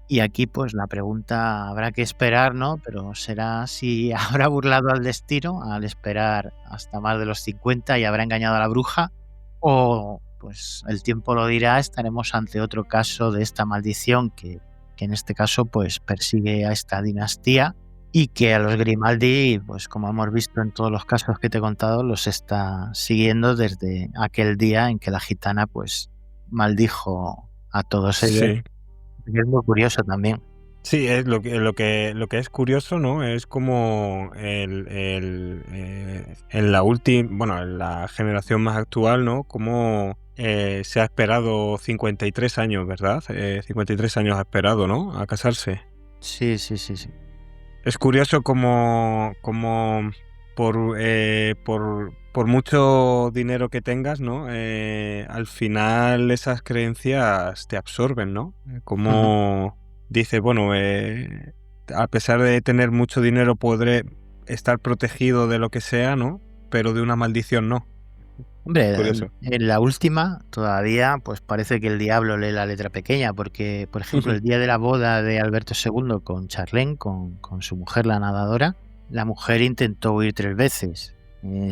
Y aquí pues la pregunta habrá que esperar, ¿no? Pero será si habrá burlado al destino al esperar hasta más de los 50 y habrá engañado a la bruja, o pues el tiempo lo dirá, estaremos ante otro caso de esta maldición que en este caso pues persigue a esta dinastía y que a los Grimaldi, pues como hemos visto en todos los casos que te he contado, los está siguiendo desde aquel día en que la gitana pues maldijo a todos ellos. Sí. Es muy curioso también. Sí, es lo que es curioso, ¿no? Es como en la bueno, en la generación más actual, ¿no? Como se ha esperado 53 años, ¿verdad? 53 años ha esperado, ¿no? A casarse. Sí. Es curioso como por mucho dinero que tengas, ¿no? Al final esas creencias te absorben, ¿no? Como dices, bueno, a pesar de tener mucho dinero podré estar protegido de lo que sea, ¿no? Pero de una maldición no. Hombre, Curioso. en la última todavía pues parece que el diablo lee la letra pequeña, porque, por ejemplo, el día de la boda de Alberto II con Charlene, con su mujer, la nadadora, la mujer intentó huir 3 veces.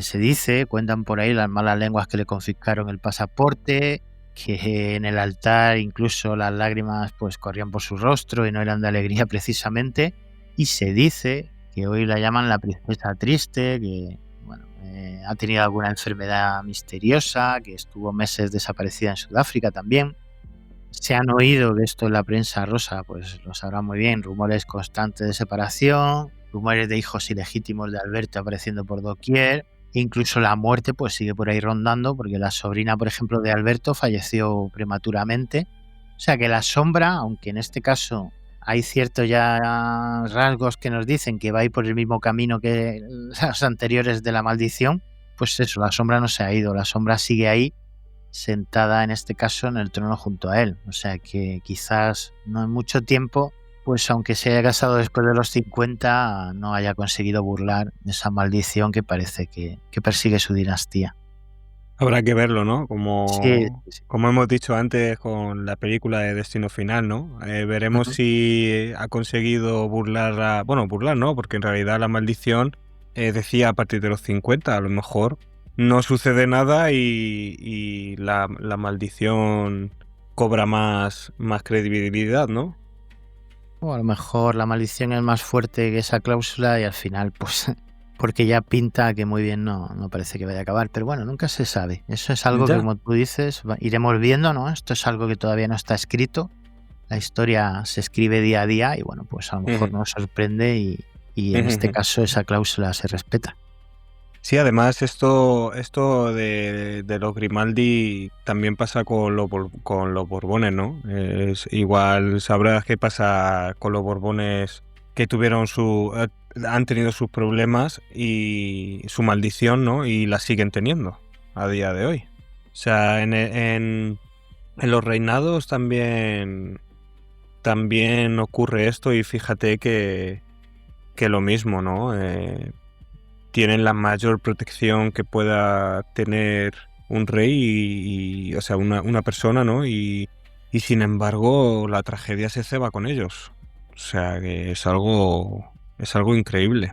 Se dice, cuentan por ahí las malas lenguas que le confiscaron el pasaporte, que en el altar incluso las lágrimas pues corrían por su rostro y no eran de alegría precisamente, y se dice que hoy la llaman la princesa triste, que bueno, ha tenido alguna enfermedad misteriosa, que estuvo meses desaparecida en Sudáfrica también. Se han oído de esto en la prensa rosa, pues lo sabrán muy bien, rumores constantes de separación, rumores de hijos ilegítimos de Alberto apareciendo por doquier, incluso la muerte pues sigue por ahí rondando, porque la sobrina, por ejemplo, de Alberto falleció prematuramente. O sea que la sombra, aunque en este caso hay ciertos ya rasgos que nos dicen que va a ir por el mismo camino que los anteriores de la maldición, pues eso, la sombra no se ha ido, la sombra sigue ahí, sentada en este caso en el trono junto a él. O sea que quizás no en mucho tiempo, pues aunque se haya casado después de los 50, no haya conseguido burlar esa maldición que parece que persigue su dinastía. Habrá que verlo, ¿no? Sí. Como hemos dicho antes con la película de Destino Final, ¿no? Veremos si ha conseguido burlar burlar, ¿no? Porque en realidad la maldición decía a partir de los 50, a lo mejor no sucede nada y la maldición cobra más credibilidad, ¿no? O a lo mejor la maldición es más fuerte que esa cláusula y al final, pues, porque ya pinta que muy bien no parece que vaya a acabar. Pero bueno, nunca se sabe. Eso es algo que, como tú dices, iremos viendo, ¿no? Esto es algo que todavía no está escrito. La historia se escribe día a día y bueno, pues a lo mejor nos sorprende y y en este caso esa cláusula se respeta. Sí, además esto de los Grimaldi también pasa con con los Borbones, ¿no? Igual sabrás qué pasa con los Borbones que han tenido sus problemas y su maldición, ¿no? Y la siguen teniendo a día de hoy. O sea, en los reinados también ocurre esto y fíjate que lo mismo, ¿no? Tienen la mayor protección que pueda tener un rey o sea, una persona, ¿no? Y sin embargo la tragedia se ceba con ellos. O sea, que es algo increíble.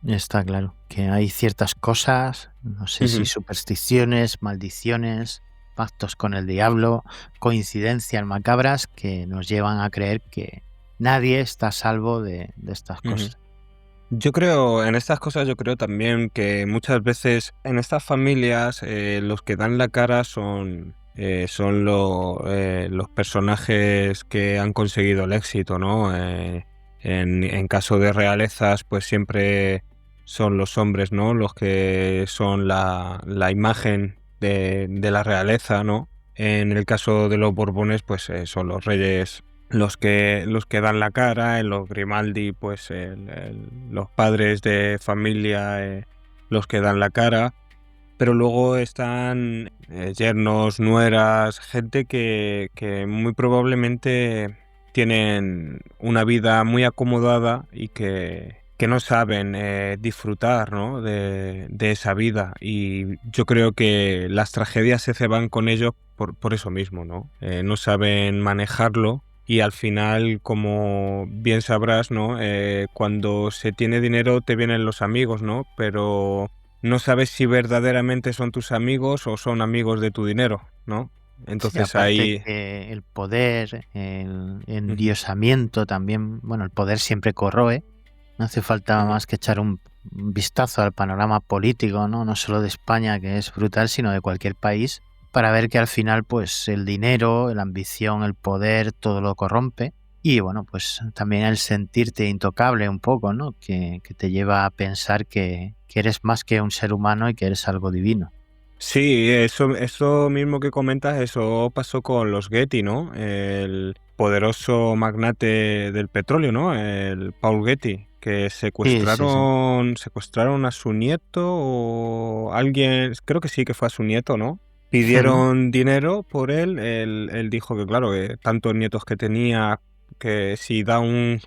Está claro que hay ciertas cosas, no sé si supersticiones, maldiciones, pactos con el diablo, coincidencias macabras que nos llevan a creer que nadie está a salvo de estas cosas. Yo creo, en estas cosas yo creo también que muchas veces en estas familias los que dan la cara son los personajes que han conseguido el éxito, ¿no? En caso de realezas, pues siempre son los hombres, ¿no? Los que son la imagen de la realeza, ¿no? En el caso de los Borbones, pues son los reyes los que dan la cara. En los Grimaldi, pues los padres de familia los que dan la cara. Pero luego están yernos, nueras, gente que muy probablemente tienen una vida muy acomodada y que no saben disfrutar, ¿no? de esa vida. Y yo creo que las tragedias se ceban con ellos por eso mismo, ¿no? No saben manejarlo. Y al final, como bien sabrás, ¿no? Cuando se tiene dinero te vienen los amigos, ¿no? Pero no sabes si verdaderamente son tus amigos o son amigos de tu dinero, ¿no? Entonces sí, aparte ahí... que el poder, el endiosamiento también, bueno, el poder siempre corroe. No hace falta más que echar un vistazo al panorama político, ¿no? No solo de España, que es brutal, sino de cualquier país, para ver que al final pues el dinero, la ambición, el poder, todo lo corrompe. Y bueno, pues también el sentirte intocable un poco, ¿no? Que te lleva a pensar que eres más que un ser humano y que eres algo divino. Sí, eso mismo que comentas, eso pasó con los Getty, ¿no? El poderoso magnate del petróleo, ¿no? El Paul Getty, que Sí, sí, sí. secuestraron a su nieto o alguien, creo que sí que fue a su nieto, ¿no? Pidieron dinero por él. Él dijo que, claro, que tantos nietos que tenía, que si da un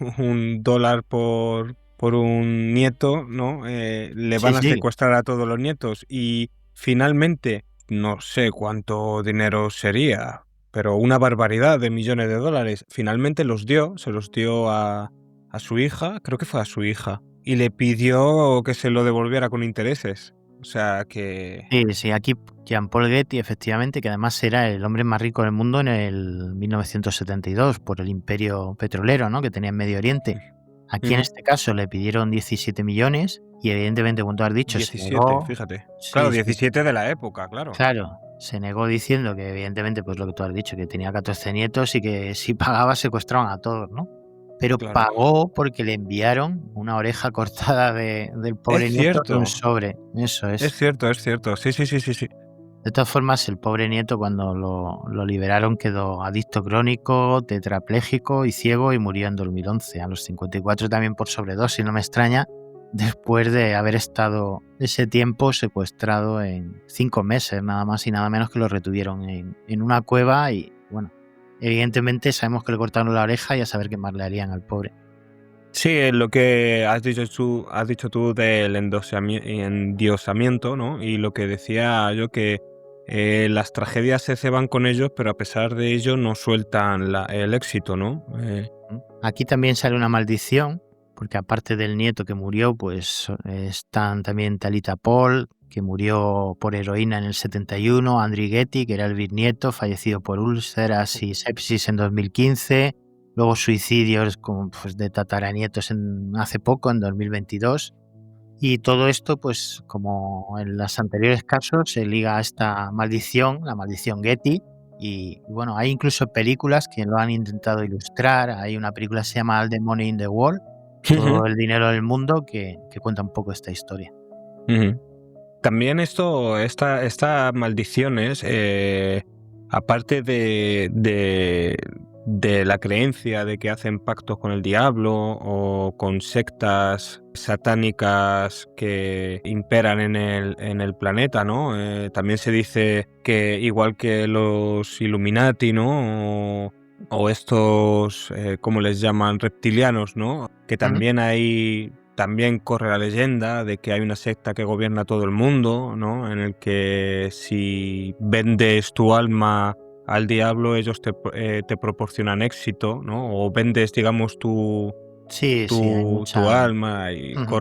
dólar por un nieto, ¿no? Le Sí, van a sí. secuestrar a todos los nietos. Y finalmente, no sé cuánto dinero sería, pero una barbaridad de millones de dólares. Finalmente se los dio a su hija, creo que fue a su hija, y le pidió que se lo devolviera con intereses. O sea que... Sí, sí, aquí Jean-Paul Getty, efectivamente, que además era el hombre más rico del mundo en el 1972 por el imperio petrolero, ¿no? Que tenía en Medio Oriente. Aquí en Ujú. este caso le pidieron 17 millones y evidentemente, como tú has dicho, se 17, negó. fíjate. Claro, Sí, sí, 17 de la época, claro. claro, se negó diciendo que evidentemente, pues lo que tú has dicho, que tenía 14 nietos y que si pagaba secuestraban a todos, ¿no? Pero Claro. pagó porque le enviaron una oreja cortada del Es pobre nieto en un cierto, sobre. Eso es es. cierto, es cierto. Sí, sí, sí, sí, sí. De todas formas, el pobre nieto cuando lo liberaron quedó adicto crónico, tetrapléjico y ciego y murió en 2011, a los 54 también por sobredosis, no me extraña, después de haber estado ese tiempo secuestrado en 5 meses, nada más y nada menos que lo retuvieron en una cueva y bueno, evidentemente sabemos que le cortaron la oreja y a saber qué más le harían al pobre. Sí, es lo que has dicho tú del endiosamiento, ¿no? Y lo que decía yo que las tragedias se ceban con ellos, pero a pesar de ello no sueltan el éxito, ¿no? Aquí también sale una maldición, porque aparte del nieto que murió, pues están también Talita Paul, que murió por heroína en el 71, Andrew Getty, que era el bisnieto, fallecido por úlceras y sepsis en 2015, luego suicidios pues, de tataranietos hace poco, en 2022, y todo esto, pues como en los anteriores casos, se liga a esta maldición, la maldición Getty. Y bueno, hay incluso películas que lo han intentado ilustrar. Hay una película que se llama All the Money in the World, todo el dinero del mundo que cuenta un poco esta historia. Ujú. También estas maldiciones, aparte de la creencia de que hacen pactos con el diablo o con sectas satánicas que imperan en el planeta, ¿no? También se dice que igual que los Illuminati, ¿no? O estos, ¿cómo les llaman? Reptilianos, ¿no? Que también corre la leyenda de que hay una secta que gobierna todo el mundo, ¿no? En el que si vendes tu alma al diablo, ellos te proporcionan éxito, ¿no? O vendes, digamos, tu Sí, hay tu mucha... alma y Ujú.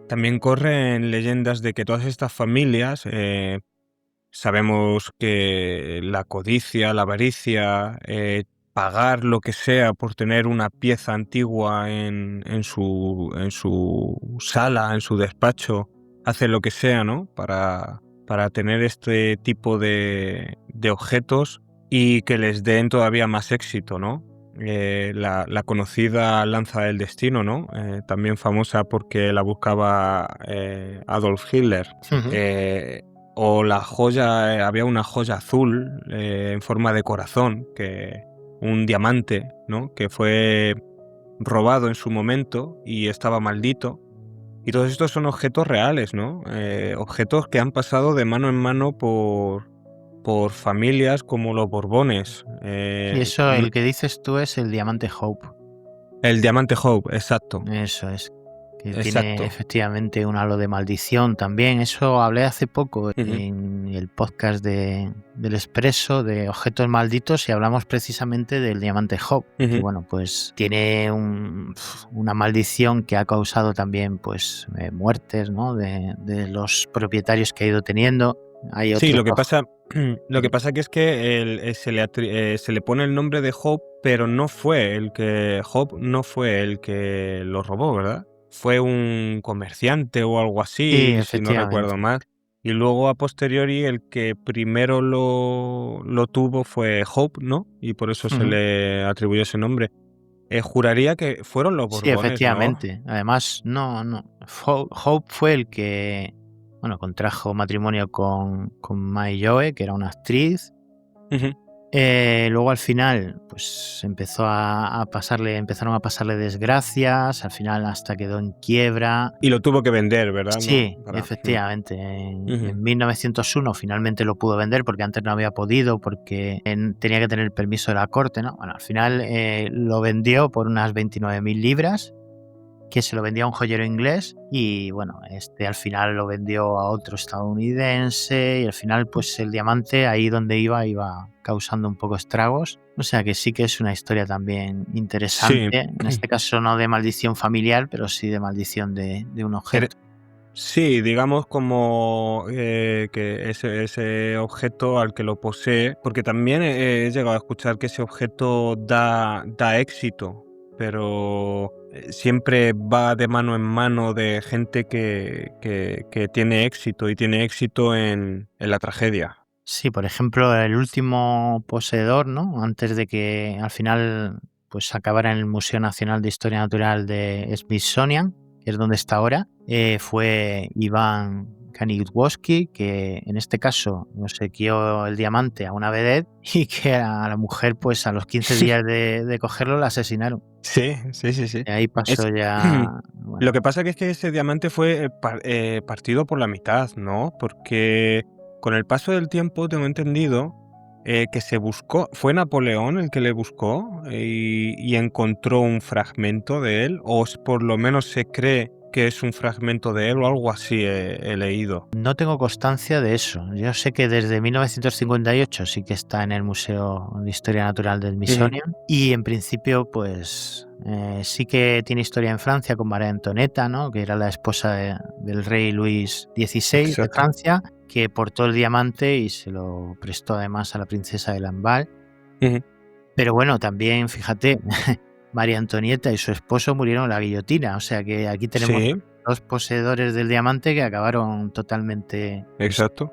también corren leyendas de que todas estas familias, sabemos que la codicia, la avaricia, pagar lo que sea por tener una pieza antigua en su sala, en su despacho, hace lo que sea, ¿no? Para tener este tipo de objetos y que les den todavía más éxito, ¿no? La conocida lanza del destino, ¿no? También famosa porque la buscaba Adolf Hitler. Ujú. O la joya, había una joya azul en forma de corazón, un diamante, ¿no? Que fue robado en su momento y estaba maldito. Y todos estos son objetos reales, ¿no? Objetos que han pasado de mano en mano por familias como los Borbones. Y eso, el que dices tú, es el diamante Hope. El diamante Hope, exacto, Eso es, que tiene exacto. efectivamente un halo de maldición también. Eso hablé hace poco Ujú, en el podcast del Expreso de objetos malditos y hablamos precisamente del diamante Hope, que ujú. bueno, pues tiene una maldición que ha causado también pues muertes, ¿no? de los propietarios que ha ido teniendo. Hay Sí, otros... lo que pasa que es que se le pone el nombre de Hope, pero Hope no fue el que lo robó, ¿verdad? Fue un comerciante o algo Sí, así, si no efectivamente. recuerdo mal. Y luego a posteriori el que primero lo tuvo fue Hope, ¿no? Y por eso se Ujú. le atribuyó ese nombre. Juraría que fueron los Sí, Borbones, ¿no? efectivamente. Además, no. Hope fue el que, bueno, contrajo matrimonio con Mai Joe, que era una actriz. Ujú. Luego al final, pues empezaron a pasarle desgracias. Al final hasta quedó en quiebra. Y lo tuvo que vender, ¿verdad? ¿No? Sí, efectivamente. Ujú. En 1901 finalmente lo pudo vender porque antes no había podido, porque tenía que tener el permiso de la corte, ¿no? Bueno, al final lo vendió por unas 29.000 libras, que se lo vendía a un joyero inglés y bueno, al final lo vendió a otro estadounidense y al final pues el diamante ahí donde iba causando un poco estragos. O sea que sí que es una historia también Sí. interesante, en este caso no de maldición familiar, pero sí de maldición de un Ere- objeto. Sí, digamos como que ese objeto al que lo posee, porque también he llegado a escuchar que ese objeto da éxito, pero siempre va de mano en mano de gente que tiene éxito y tiene éxito en la tragedia. Sí, por ejemplo, el último poseedor, ¿no? Antes de que al final pues acabara en el Museo Nacional de Historia Natural de Smithsonian, que es donde está ahora, fue Iván Kanigutowski, que en este caso obsequió el diamante a una vedette y que a la mujer, pues a los 15 días de cogerlo, la asesinaron. Sí, sí, sí, sí. Y ahí Es, pasó ya, lo bueno, que pasa que es que ese diamante fue partido por la mitad, ¿no? Porque con el paso del tiempo tengo entendido que se buscó, fue Napoleón el que le buscó y encontró un fragmento de él, por lo menos se cree que es un fragmento de él o algo así he leído. no tengo constancia de eso. Yo sé que desde 1958 sí que está en el Museo de Historia Natural del Ujú. Smithsonian y en principio pues sí que tiene historia en Francia con María Antonieta, ¿no? Que era la esposa del rey Luis XVI de Exacto. Francia, que portó el diamante y se lo prestó además a la princesa de Lamballe. Ujú. Pero bueno, también fíjate, María Antonieta y su esposo murieron en la guillotina, o sea que aquí tenemos Sí, dos poseedores del diamante que acabaron totalmente pues, exacto.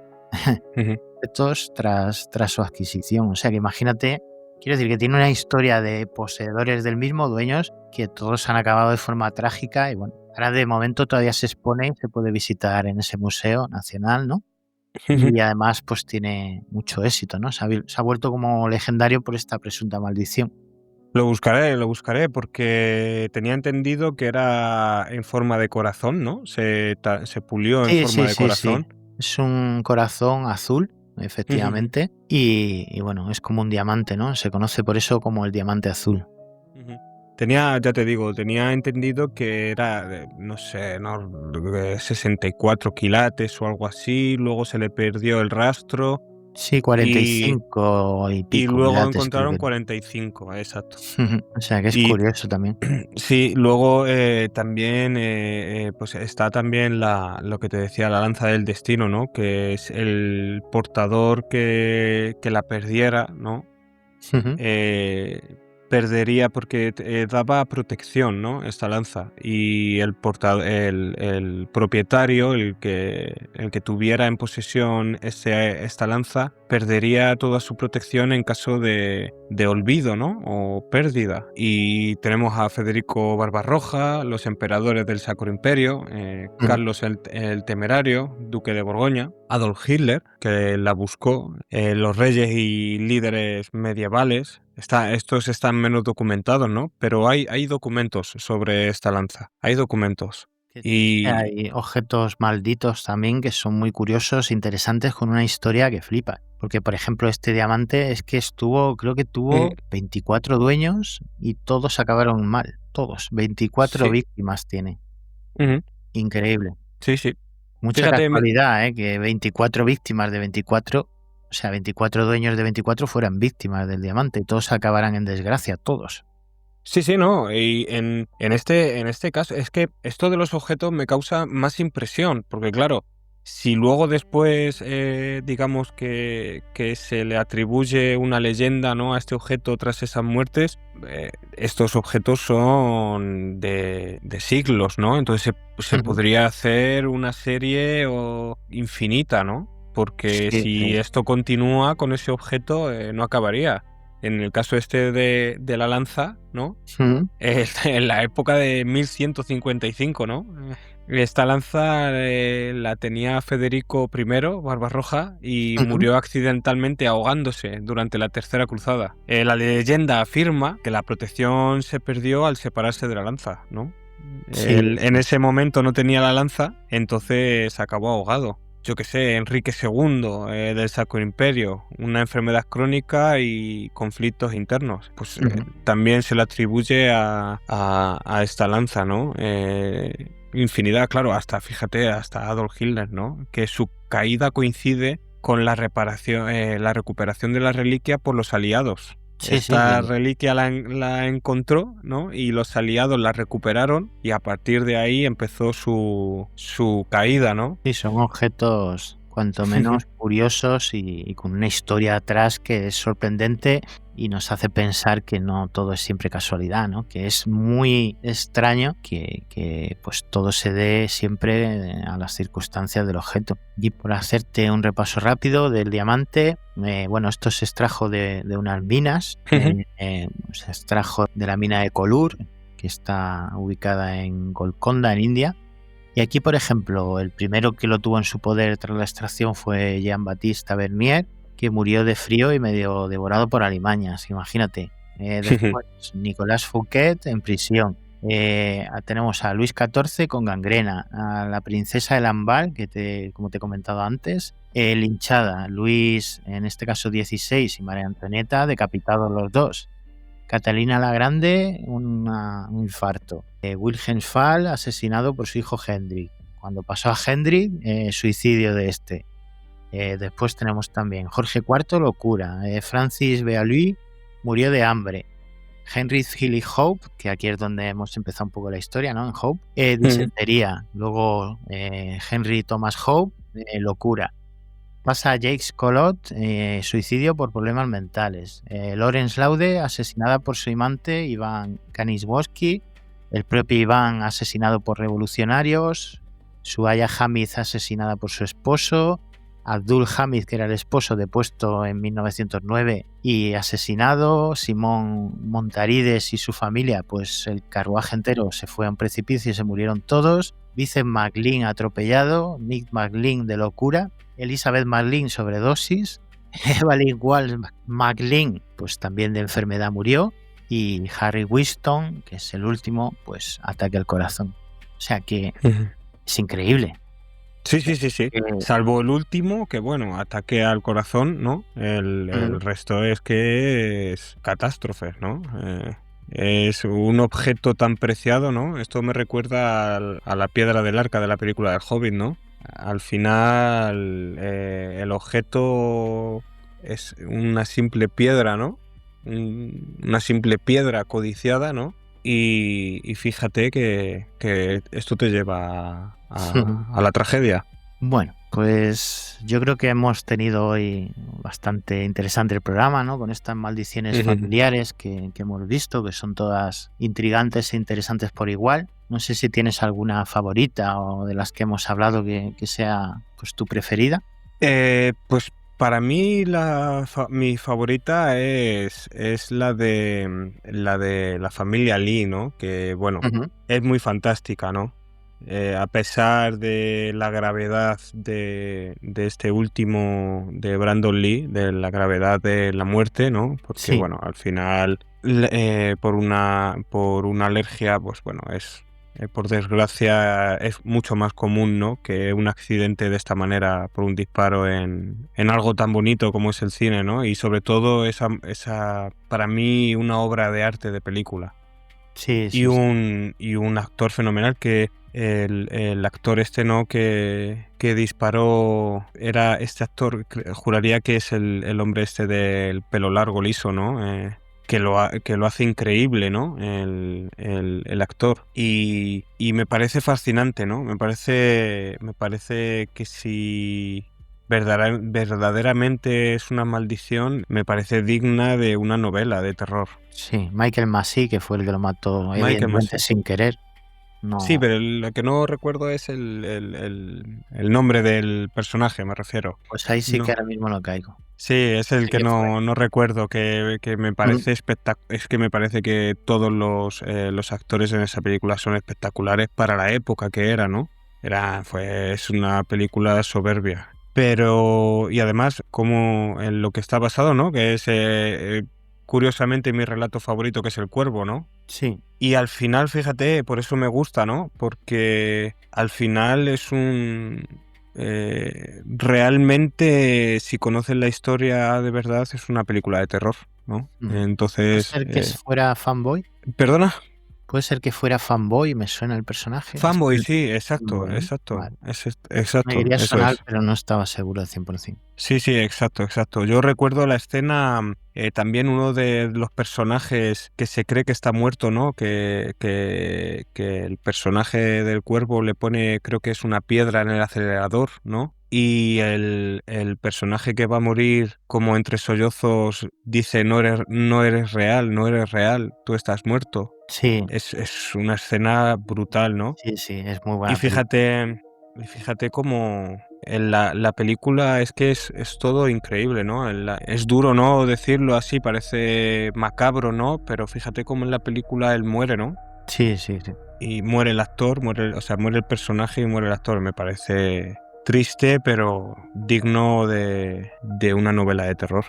Ujú. muertos tras su adquisición. O sea que imagínate, quiero decir que tiene una historia de poseedores del mismo, dueños, que todos han acabado de forma trágica y bueno, ahora de momento todavía se expone y se puede visitar en ese museo nacional, ¿no? Y además pues tiene mucho éxito, ¿no? Se ha vuelto como legendario por esta presunta maldición. Lo buscaré porque tenía entendido que era en forma de corazón, ¿no? Se pulió en forma de Sí. corazón. Es un corazón azul, efectivamente, y bueno, es como un diamante, ¿no? Se conoce por eso como el diamante azul. Ya te digo, tenía entendido que era, no sé, 64 quilates o algo así, luego se le perdió el rastro Sí, y, 45 y y pico luego quilates creo que encontraron era. 45, exacto. O sea que es Y curioso también. sí, luego también pues está también lo que te decía, la lanza del destino, ¿no? Que es el portador que la perdiera, ¿no? eh, Perdería porque daba protección, ¿no? Esta lanza. Y el propietario, el que tuviera en posesión esta lanza, perdería toda su protección en caso de olvido, ¿no? O pérdida. Y tenemos a Federico Barbarroja, los emperadores del Sacro Imperio, Carlos el Temerario, duque de Borgoña, Adolf Hitler, que la buscó, los reyes y líderes medievales. Estos están menos documentados, ¿no? Pero hay documentos sobre esta lanza. Hay documentos. Y Hay objetos malditos también que son muy curiosos, interesantes, con una historia que flipa. Porque, por ejemplo, este diamante es que creo que tuvo 24 dueños y todos acabaron mal. Todos. 24 sí, víctimas tiene. ujú, Increíble. sí. Mucha Fíjate, casualidad, ¿eh? Que 24 víctimas de 24, o sea, 24 dueños de 24 fueran víctimas del diamante y todos acabarán en desgracia, todos. sí, no. Y en este caso, es que esto de los objetos me causa más impresión, porque claro, si luego después, digamos que se le atribuye una leyenda, ¿no? A este objeto tras esas muertes, estos objetos son de siglos, ¿no? Entonces se podría hacer una serie infinita, ¿no? Porque Sí, si sí. esto continúa con ese objeto, no acabaría. En el caso este de la lanza, ¿no? En la época de 1155, ¿no? Esta lanza la tenía Federico I Barbarroja y murió accidentalmente ahogándose durante la Tercera Cruzada. La leyenda afirma que la protección se perdió al separarse de la lanza, ¿no? Sí, Él en ese momento no tenía la lanza, entonces acabó ahogado. Yo qué sé, Enrique II del Sacro Imperio, una enfermedad crónica y conflictos internos. Pues también se le atribuye a esta lanza, ¿no? Infinidad, claro, fíjate, hasta Adolf Hitler, ¿no? Que su caída coincide con la recuperación de la reliquia por los aliados. sí, Esta reliquia la encontró, ¿no? Y los aliados la recuperaron y a partir de ahí empezó su caída, ¿no? sí, son objetos cuanto menos curiosos y con una historia atrás que es sorprendente y nos hace pensar que no todo es siempre casualidad, ¿no? Que es muy extraño que pues todo se dé siempre a las circunstancias del objeto. Y por hacerte un repaso rápido del diamante, bueno, esto se extrajo de unas minas, se extrajo de la mina de Kolur, que está ubicada en Golconda, en India. Y aquí, por ejemplo, el primero que lo tuvo en su poder tras la extracción fue Jean-Baptiste Tavernier, que murió de frío y medio devorado por alimañas, imagínate. Después, Nicolas Fouquet en prisión. Tenemos a Luis XIV con gangrena, a la princesa de Lamballe, como te he comentado antes, linchada, Luis, en este caso 16, y María Antonieta, decapitados los dos. Catalina la Grande, un infarto. Wilhelm Fall, asesinado por su hijo Hendrik. Cuando pasó a Hendrik, suicidio de este. Después tenemos también Jorge IV, locura. Francis Beaulieu murió de hambre. Henry Healy Hope, que aquí es donde hemos empezado un poco la historia, ¿no? En Hope, disentería. Luego Henry Thomas Hope, locura. Pasa a Jacques Collot, suicidio por problemas mentales. Lawrence Laude, asesinada por su amante Iván Kaniswowski. El propio Iván, asesinado por revolucionarios. Suaya Hamid, asesinada por su esposo. Abdul Hamid, que era el esposo, depuesto en 1909 y asesinado. Simón Montarides y su familia, pues el carruaje entero se fue a un precipicio y se murieron todos. Vincent McLean atropellado, Nick McLean de locura, Elizabeth McLean sobredosis, Evelyn Walsh McLean pues también de enfermedad murió, y Harry Winston, que es el último, pues ataque al corazón. O sea que es increíble. Sí. Salvo el último, que bueno, ataque al corazón, ¿no? El resto es que es catástrofe, ¿no? Es un objeto tan preciado, ¿no? Esto me recuerda a la piedra del arca de la película del Hobbit, ¿no? Al final, el objeto es una simple piedra, ¿no? Una simple piedra codiciada, ¿no? Y fíjate que esto te lleva a la tragedia. Bueno, pues yo creo que hemos tenido hoy bastante interesante el programa, ¿no? Con estas maldiciones familiares que hemos visto, que son todas intrigantes e interesantes por igual. No sé si tienes alguna favorita o de las que hemos hablado que sea pues tu preferida. Pues para mí mi favorita es la de la familia Lee, ¿no? Que bueno, es muy fantástica, ¿no? A pesar de la gravedad de este último, de Brandon Lee, de la gravedad de la muerte, ¿no? Porque bueno, al final por una alergia, pues bueno, por desgracia es mucho más común, ¿no? Que un accidente de esta manera por un disparo en algo tan bonito como es el cine, ¿no? Y sobre todo esa para mí una obra de arte de película. Y un actor fenomenal, que el actor este, ¿no? que disparó, era este actor, juraría que es el hombre este del pelo largo liso, ¿no? Que lo hace increíble, ¿no? El actor. Y me parece fascinante, ¿no? Me parece que si verdaderamente es una maldición, me parece digna de una novela de terror. Sí, Michael Massey, que fue el que lo mató, evidentemente sin querer. No. Sí, pero lo que no recuerdo es el nombre del personaje, me refiero. Pues ahí sí No. que ahora mismo no caigo. Sí, es el que no recuerdo, que me parece es que me parece que todos los actores en esa película son espectaculares para la época que era, ¿no? Es una película soberbia. Pero, y además, como en lo que está basado, ¿no? Que es curiosamente mi relato favorito, que es El Cuervo, ¿no? Sí. Y al final, fíjate, por eso me gusta, ¿no? Porque al final es realmente, si conoces la historia de verdad, es una película de terror, ¿no? Entonces... ¿Puede ser que fuera fanboy? ¿Perdona? ¿Puede ser que fuera fanboy? Me suena el personaje. Fanboy, sí, exacto. Vale. Exacto. Me quería eso sonar, es. pero no estaba seguro al 100%. Sí, exacto. Yo recuerdo la escena, también uno de los personajes que se cree que está muerto, ¿no? Que el personaje del cuervo le pone, creo que es una piedra en el acelerador, ¿no? Y el personaje que va a morir, como entre sollozos, dice: no eres real, tú estás muerto. Sí. Es una escena brutal, ¿no? Sí, es muy buena. Y fíjate cómo en la película es que es todo increíble, ¿no? Es duro, ¿no? Decirlo así, parece macabro, ¿no? Pero fíjate cómo en la película él muere, ¿no? Sí. Y muere el actor, muere el personaje y muere el actor. Me parece triste, pero digno de una novela de terror.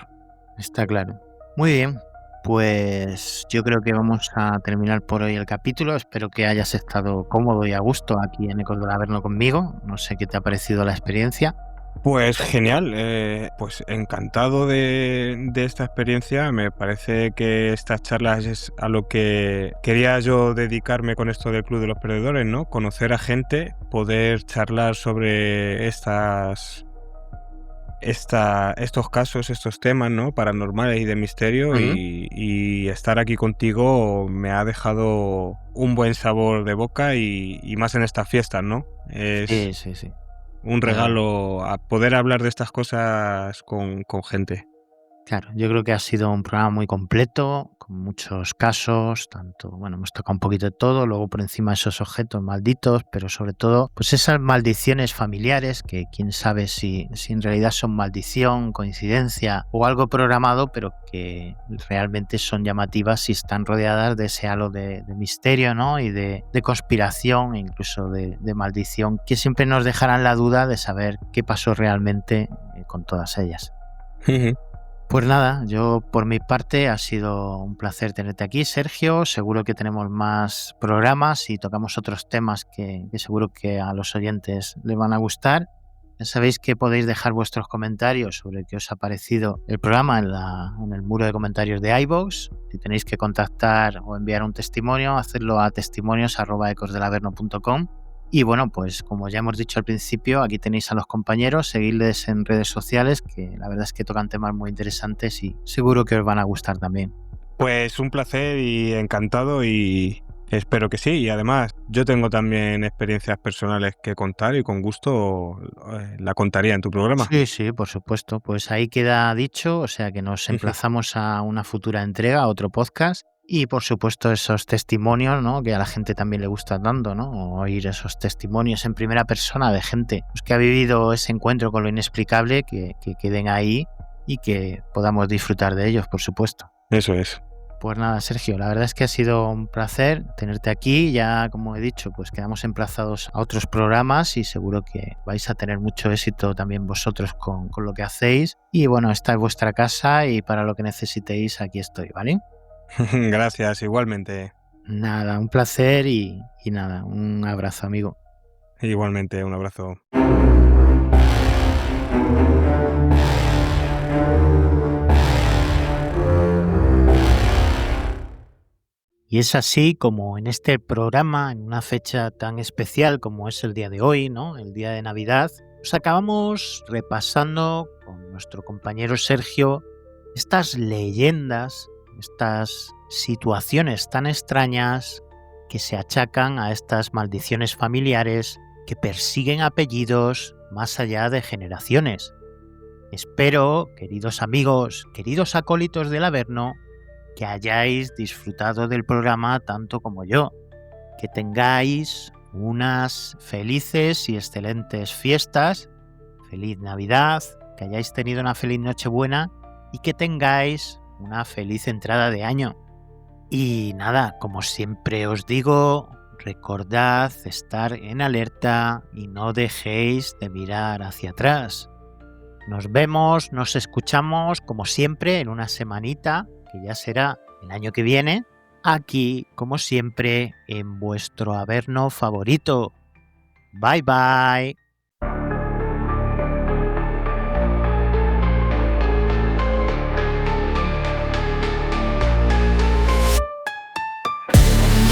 Está claro. Muy bien. Pues yo creo que vamos a terminar por hoy el capítulo. Espero que hayas estado cómodo y a gusto aquí en Ecos del Averno conmigo. No sé qué te ha parecido la experiencia. Pues genial, pues encantado de esta experiencia. Me parece que estas charlas es a lo que quería yo dedicarme con esto del Club de los Perdedores, ¿no? Conocer a gente, poder charlar sobre estos casos, estos temas, ¿no? Paranormales y de misterio. Y estar aquí contigo me ha dejado un buen sabor de boca y más en estas fiestas, ¿no? Sí. Un regalo a poder hablar de estas cosas con gente. Claro, yo creo que ha sido un programa muy completo, con muchos casos, hemos tocado un poquito de todo, luego por encima esos objetos malditos, pero sobre todo, pues esas maldiciones familiares, que quién sabe si en realidad son maldición, coincidencia o algo programado, pero que realmente son llamativas y están rodeadas de ese halo de misterio, ¿no? Y de conspiración e incluso de maldición, que siempre nos dejarán la duda de saber qué pasó realmente con todas ellas. Pues nada, yo por mi parte ha sido un placer tenerte aquí, Sergio. Seguro que tenemos más programas y tocamos otros temas que seguro que a los oyentes les van a gustar. Ya sabéis que podéis dejar vuestros comentarios sobre qué os ha parecido el programa en el muro de comentarios de iVoox. Si tenéis que contactar o enviar un testimonio, hacedlo a testimonios@ecosdelaverno.com. Y bueno, pues como ya hemos dicho al principio, aquí tenéis a los compañeros, seguidles en redes sociales, que la verdad es que tocan temas muy interesantes y seguro que os van a gustar también. Pues un placer y encantado, y espero que sí. Y además, yo tengo también experiencias personales que contar y con gusto la contaría en tu programa. Sí, por supuesto. Pues ahí queda dicho, o sea que nos emplazamos a una futura entrega, a otro podcast. Y por supuesto esos testimonios, ¿no? Que a la gente también le gusta dando, ¿no? Oír esos testimonios en primera persona de gente pues, que ha vivido ese encuentro con lo inexplicable, que queden ahí y que podamos disfrutar de ellos, por supuesto. Eso es. Pues nada, Sergio, la verdad es que ha sido un placer tenerte aquí. Ya, como he dicho, pues quedamos emplazados a otros programas y seguro que vais a tener mucho éxito también vosotros con lo que hacéis. Y bueno, esta es vuestra casa y para lo que necesitéis aquí estoy, ¿vale? Gracias, igualmente. Nada, un placer y nada, un abrazo, amigo. Igualmente, un abrazo. Y es así como en este programa, en una fecha tan especial como es el día de hoy, ¿no? El día de Navidad, pues acabamos repasando con nuestro compañero Sergio estas leyendas, estas situaciones tan extrañas que se achacan a estas maldiciones familiares que persiguen apellidos más allá de generaciones. Espero, queridos amigos, queridos acólitos del Averno, que hayáis disfrutado del programa tanto como yo, que tengáis unas felices y excelentes fiestas, feliz Navidad, que hayáis tenido una feliz Nochebuena y que tengáis una feliz entrada de año. Y nada, como siempre os digo, recordad estar en alerta y no dejéis de mirar hacia atrás. Nos vemos, nos escuchamos como siempre en una semanita, que ya será el año que viene, aquí como siempre en vuestro Averno favorito. Bye bye.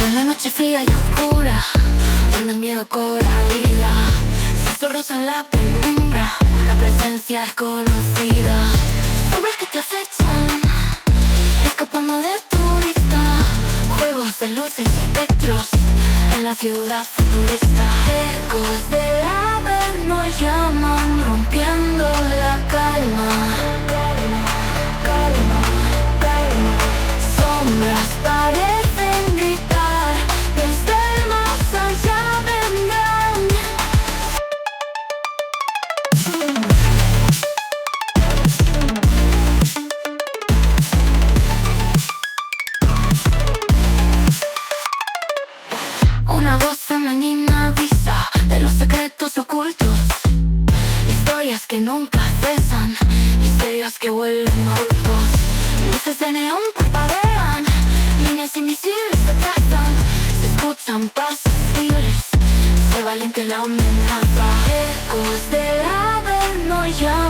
En la noche fría y oscura, donde el miedo cobra vida, susurros en la penumbra, la presencia es conocida. Sombras que te acechan, escapando de tu vista, juegos de luces y espectros en la ciudad futurista. Ecos del Averno llaman, rompiendo la calma. Calma, calma. Sombras parecen gritar, desde el más allá vendrán. Una voz femenina avisa de los secretos ocultos, historias que nunca cesan, misterios que vuelven ocultos. Luces de neón parpadean, líneas invisibles se trazan, se escuchan pasos libres, se valiente la amenaza. Ecos del Averno llaman.